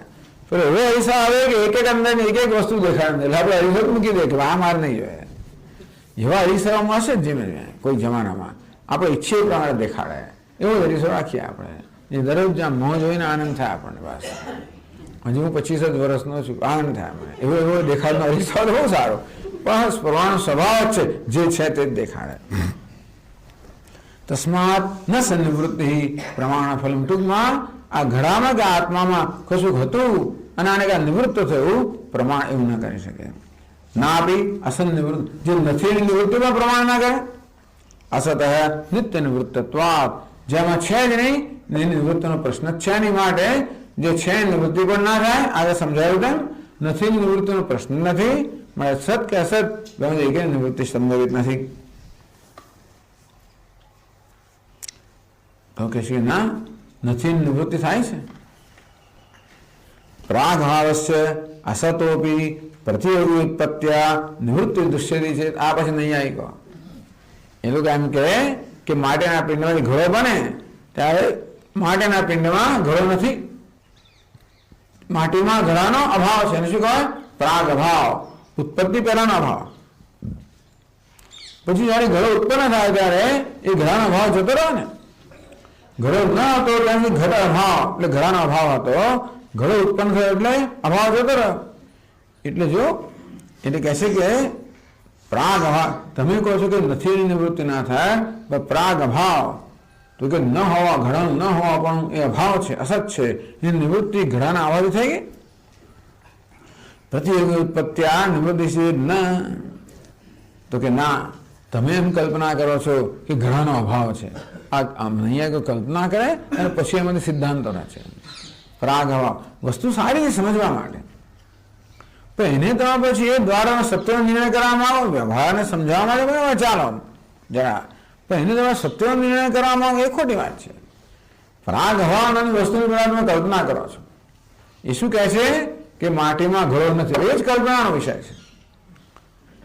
પણ એવો અરીસો આવે કે એક એક અંદર એક એક વસ્તુ દેખાડે, એટલે આપણે અરીસો મૂકી દે કે આ માર નહીં જોઈએ. એવા અરીસાઓમાં હશે જ જેમ કોઈ જમાનામાં આપણે ઈચ્છીએ પ્રમાણે દેખાડે, એવો અરીસો રાખીએ આપણે, એ દરરોજ જ્યાં મોં જોઈને આનંદ થાય આપણને. બસ હજી હું 25 જ વર્ષનો છું, આનંદ થાય મને. એવો દેખાડનો અરીસો તો બહુ સારો, પણ પ્રમાણનો સ્વભાવ જ છે, જે છે તે જ દેખાડે. તસ્માત ન સન્નિવૃત્તિ પ્રમાણ ફલમ. ટૂંકમાં આ ઘડામાં કે આત્મામાં કશું હતું અને આને કાંઈ નિવૃત્ત થયું, પ્રમાણ એવું ન કરી શકે. ના આપી અસન્નિવૃત્ત, જે નથી એની નિવૃત્તિમાં પ્રમાણ ના કરે. અસત નિત્ય નિવૃત્તત્વાત, જેમાં છે જ નહીં એની નિવૃત્તિનો પ્રશ્ન જ છે નહીં, માટે જે છે નિવૃત્તિ પણ ના થાય. આગળ સમજાયું તેમ નથી નિવૃત્તિનો પ્રશ્ન નથી, માટે સત કે અસત ગમે કે નિવૃત્તિ સંભવિત નથી. તો કે છે ના નથી નિવૃત્તિ થાય છે. પ્રાગભાવસ્ય અસતોપી પ્રતિયોગી ઉત્પત્ત્યા નિવૃત્તિ દૃશ્યતી છે. આ પછી નહીં આવી કહો એ લોકો એમ કહે કે માટેના પિંડમાં ઘડો બને ત્યારે માટેના પિંડમાં ઘડો નથી, માટીમાં ઘડાનો અભાવ છે. એને શું કહેવાય? પ્રાગ અભાવ, ઉત્પત્તિ પહેલાનો અભાવ. પછી જયારે ઘડો ઉત્પન્ન થાય ત્યારે એ ઘડાનો અભાવ જતો રહ્યો ને. ઘડો ન હતો ત્યાંથી ઘડ અભાવ, એટલે ઘડાનો અભાવ હતો. ઘડો ઉત્પન્ન થયો એટલે અભાવ જતો રહ્યો. એટલે જો એટલે કહે છે કે પ્રાગ અભાવ, તમે કહો છો કે નથી નિવૃત્તિ ના થાય, પણ પ્રાગ અભાવ તો કે ન હોવા, ઘડાનું ન હોવા પણ એ અભાવ છે, અસત છે, એની નિવૃત્તિ ઘડાના અભાવથી થઈ ગઈ. પ્રતિયોગી ઉત્પત્ત્યા નિવૃત્તિ છે ન. તો કે ના, તમે એમ કલ્પના કરો છો કે ઘડાનો અભાવ છે. આ અહીંયા કલ્પના કરે અને પછી એમાંથી સિદ્ધાંતો રહે છે. પ્રાગ અભાવ વસ્તુ સારી સમજવા માટે, પણ એને તમે પછી એ દ્વારા સત્યનો નિર્ણય કરવામાં આવો, વ્યવહારને સમજાવવા માટે બરાબર ચાલો જરા, પણ એને તમે સત્યનો નિર્ણય કરવામાં આવો એ ખોટી વાત છે. પ્રાગ હવામાન વસ્તુની બરાબર તમે કલ્પના કરો છો. એ શું કહે છે કે માટીમાં ઘડો નથી, એ જ કલ્પનાનો વિષય છે.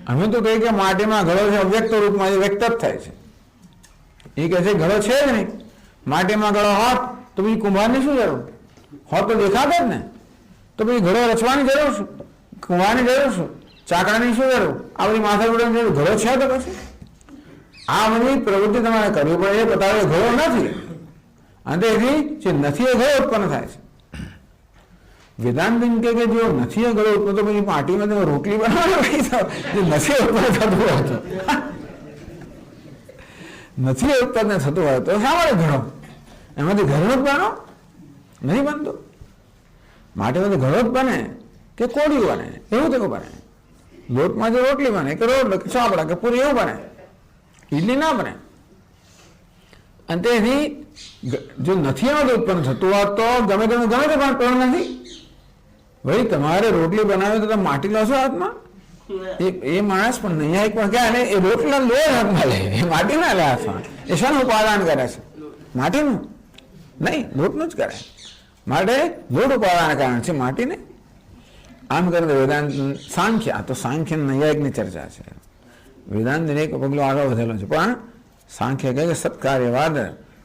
અમે તો કહીએ કે માટીમાં ઘડો છે, અવ્યક્ત રૂપમાં એ વ્યક્ત જ થાય છે. એ કહે છે ઘડો છે જ નહીં, માટીમાં ઘડો હોત તો પછી કુંભારની શું જરૂર હોત? તો દેખાતો જ ને. તો પછી ઘડો રચવાની જરૂર શું? કુંભારની જરૂર શું? ચાકડાની શું જરૂર? આ બધી માથાકૂટની જરૂર ઘડો છે? તો પછી આ બધી પ્રવૃત્તિ તમારે કરવી પડે, એ બતાવે ઘડો નથી. અને તેથી જે નથી એ ઘડો ઉત્પન્ન થાય છે. વેદાંત એમ કે જો નથી એ ઘડો ઉત્પન્ન, તો પછી માટીમાં તમે રોટલી બનાવો, જે નથી ઉત્પન્ન થતું હોય તો નથી ઉત્પન્ન થતું હોય તો શા માટે ઘડો? એમાંથી ઘરનો જ બનો નહીં બનતો. માટીમાંથી ઘડો જ બને કે કોળિયું બને, એવું તેવું બને. લોટમાંથી રોટલી બને કે રોટલો કે ચાપડા કે પૂરી એવું બને, ઈડલી ના બને. અને તેથી જો નથી એમાંથી ઉત્પન્ન થતું હોત તો ગમે તે પણ પ્રણ નથી. ભાઈ તમારે રોટલી બનાવી તો તમે માટી લાવશો હાથમાં? એ માણસ પણ નહીં પણ ક્યાં એ રોટલા લે હાથમાં લે, એ માટી ના લે હાથમાં. એ શાનું ઉપાદાન કરે છે? માટીનું નહીં, લોટનું જ કરે. માટે લોટ ઉપાદાન કારણ છે માટીને. આમ કરીને વેદાંત સાંખ્ય, આ તો સાંખ્ય નૈયાયિકની ચર્ચા છે. વેદાંત એક પગલું આગળ વધેલો છે, પણ સાંખ્ય કહે કે સત્કાર્યવાદ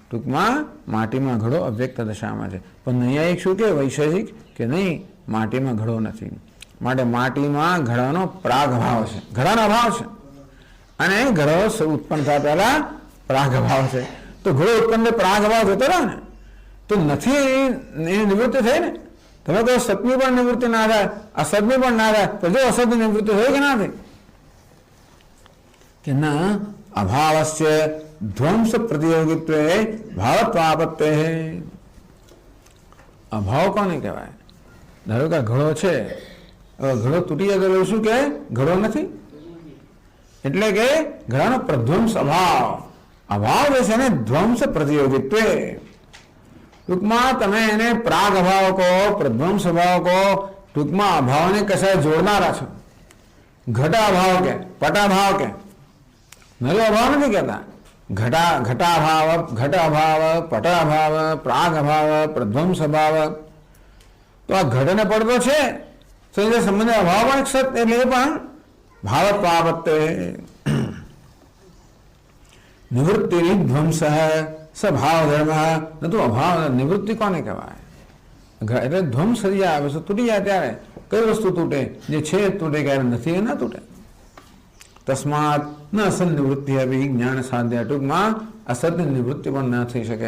ટૂંકમાં માટીમાં ઘડો અવ્યક્ત દશામાં છે. પણ નૈયાયિક શું કે વૈશેષિક કે નહીં, માટીમાં ઘડો નથી. માટે માટીમાં ઘડાનો પ્રાગભાવ છે, ઘડાનો અભાવ છે. અને ઘડો ઉત્પન્ન થતા પહેલા પ્રાગભાવ છે. તો ઘડો ઉત્પન્ન પ્રાગભાવ જતો રહે ને, તો નથી એની નિવૃત્તિ થઈ ને. તમે કહો સતની પણ નિવૃત્તિ ના થાય, અસતની પણ ના થાય, તો જો અસતની નિવૃત્તિ થઈ કે ના થઈ? કે ના, अभावस्य ध्वंस प्रतियोगित्वे भावत्वापत्ते है। अभाव कोने कहेवाय? धारो के घड़ो छे, घड़ो तूटी जाए तो शुं कहे? घड़ो नथी, एटले के घड़ानो प्रध्वंस अभाव। अभाव जे छे ने ध्वंस प्रतियोगित्वे, टूंकमां तमे एने प्राग अभाव को, प्रध्वंस अभाव को, टूंकमां अभावने कशा जोड़नारा छो। घटा अभाव के, पटा भाव के, नलो अभाव नहीं कहता। घटाभाव, घट अभाव, पट अभाव, प्राग अभाव, प्रध्वंस अभाव। तो आ घट ने पड़तो छे तो ए संबंध अभाव पण सत एटले पण भावत्वापत्ते। निवृत्ति ध्वंस स्वभाव धर्म न तो अभाव। निवृत्ति कोने कहेवाय? एटले ध्वंस थई जाय, वस्तु तूटी जाय त्यारे कई वस्तु तूटे? जे छे तूटे, क्यारे नथी न तूटे। तस्मात् न असत निवृत्ति अभी ज्ञान साध्य। टूंकमां असत निवृत्ति पण न थई शके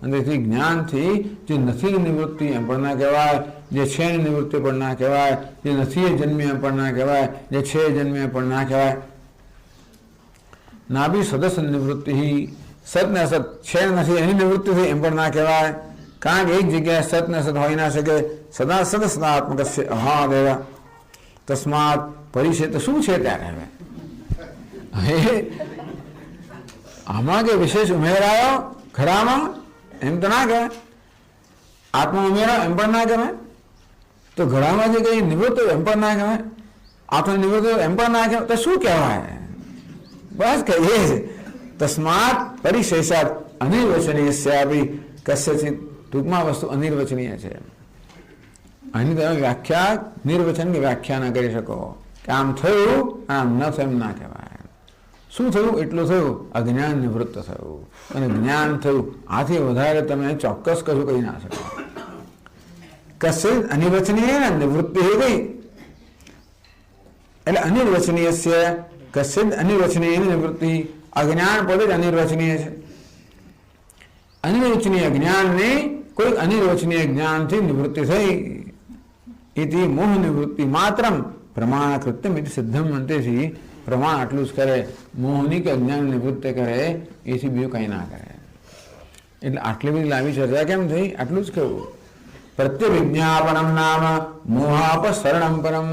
अने तेथी ज्ञानथी जे नथी निवृत्ति एम पण न कहेवाय, जे छे निवृत्ति पण न कहेवाय, जे नथी जन्मे एम पण न कहेवाय, जे छे जन्मे पण न कहेवाय। ना भी सदस्य निवृत्ति ही सत ने असत छे नथी एनी निवृत्ति थई एम पण न कहेवाय, कारण एक जग्याए सत ने असत होई न शके। सदा सद सदात्मकस्य अभावेव। तस्मात् परिचय तो शुं छे त्यारे हवे आमा के विशेष उमेरायो खरामा एम तो ना कहे। आत्मा उमेरा एम पण ना कहे तो घड़ामां जे कई निवृत्त एम पण ना कहे। आत्मा निवृत्त एम पण ना कहे तो शुं कहेवाय? बस कहिए तस्मात् परिशेषात् अनिर्वचनीयस्यापि कस्यचित्। टूंकमां वस्तु अनिर्वचनीय छे। आनी તમે વ્યાખ્યા નિર્વચનની વ્યાખ્યા ના કરી શકો કે આમ થયું આમ ન થયું એમ ના કહેવાય। શું થયું? એટલું થયું, અજ્ઞાન નિવૃત્ત થયું અને જ્ઞાન થયું। આથી વધારે તમે ચોક્કસ કશું કહી ના શકો। કશે અનિર્વચનીય ને નિવૃત્તિ થઈ ગઈ એટલે અનિર્વચનીયસ્ય કશે અનિર્વચનીય નિવૃત્તિ। અજ્ઞાન પોતે જ અનિર્વચનીય છે। અનિર્વચનીય જ્ઞાનની કોઈ અનિર્વચનીય જ્ઞાનથી નિવૃત્તિ થઈ। इति मोह निवृत्ति मात्रम प्रमाणकृत्यम इति सिद्धम अंतेसी। प्रमाण आटलू ज करे, मोहनी के अज्ञान निवृत्ति करे, एथी बीजू कई ना करे। एटले आटली बधी लांबी चर्चा केम थई? आटलू ज कहेवुं। प्रत्यभिज्ञापनम नाम मोहापसरणम परम।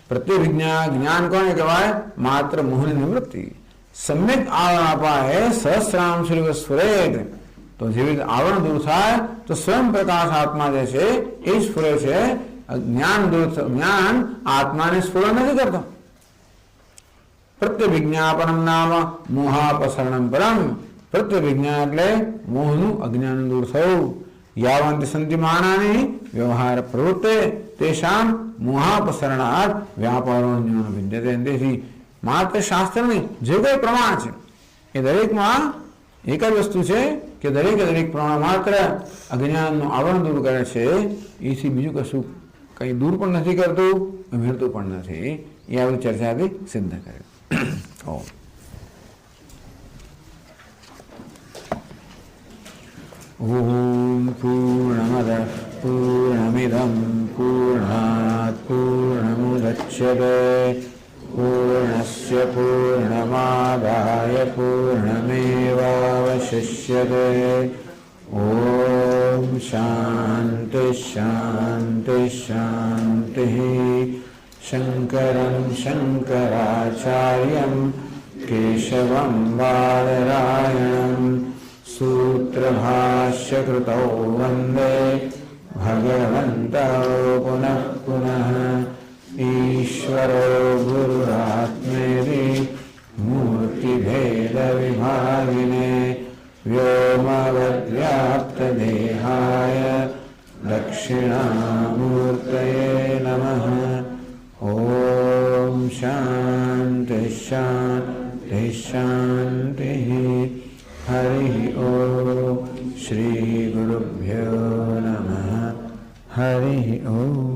प्रत्यभिज्ञा ज्ञान कोने कहेवाय? मात्र मोहनी निवृत्ति। सम्यक आवरण अपाए सहस्रांशुरिव स्फुरेत। तो जेवी आवरण दूर थाय तो स्वयं प्रकाश आत्मा जे छे ए स्फुरे छे। ज्ञान दूर, ज्ञान आत्मा ने स्फुरण नहीं करता। प्रत्यभिज्ञापनम नाम मोहापसरणम परम। प्रत्यभिज्ञा एटले मोहनु अज्ञान दूर थयुं। यावन्ति सन्ति मानानि व्यवहार प्रवृत्ते तेषां मोहापसरणात् व्यापारो ज्ञान विद्यते। तेथी मात्र शास्त्र नहीं, जे कोई प्रमाण छे ए दरेकमां एक ज वस्तु छे के दरेक प्रमाण मात्र अज्ञानનું આવરણ દૂર કરે છે। એથી બીજું કશું કઈ દૂર પણ નથી કરતું, ઉમેરતું પણ નથી। એ આવી ચર્ચાથી સિદ્ધ કરે। ઓમ પૂર્ણમદઃ પૂર્ણમિદં પૂર્ણાत् પૂર્ણમુદચ્યતે पूर्णस्य पूर्णमादाय पूर्णमेवावशिष्यते। ओम शांति शांति शांति। शंकरं शंकराचार्यं केशवं बादरायणं सूत्रभाष्यकृतौ वन्दे भगवन्तौ पुनः पुनः। ईश्वरो गुरुरात्मेति मूर्तिभेदविभागिने व्योमवद्व्याप्तदेहाय दक्षिणामूर्तये नमः। ओम शांति शांति शांति। हरि ओम। श्री गुरुभ्यो नमः। हरि ओम।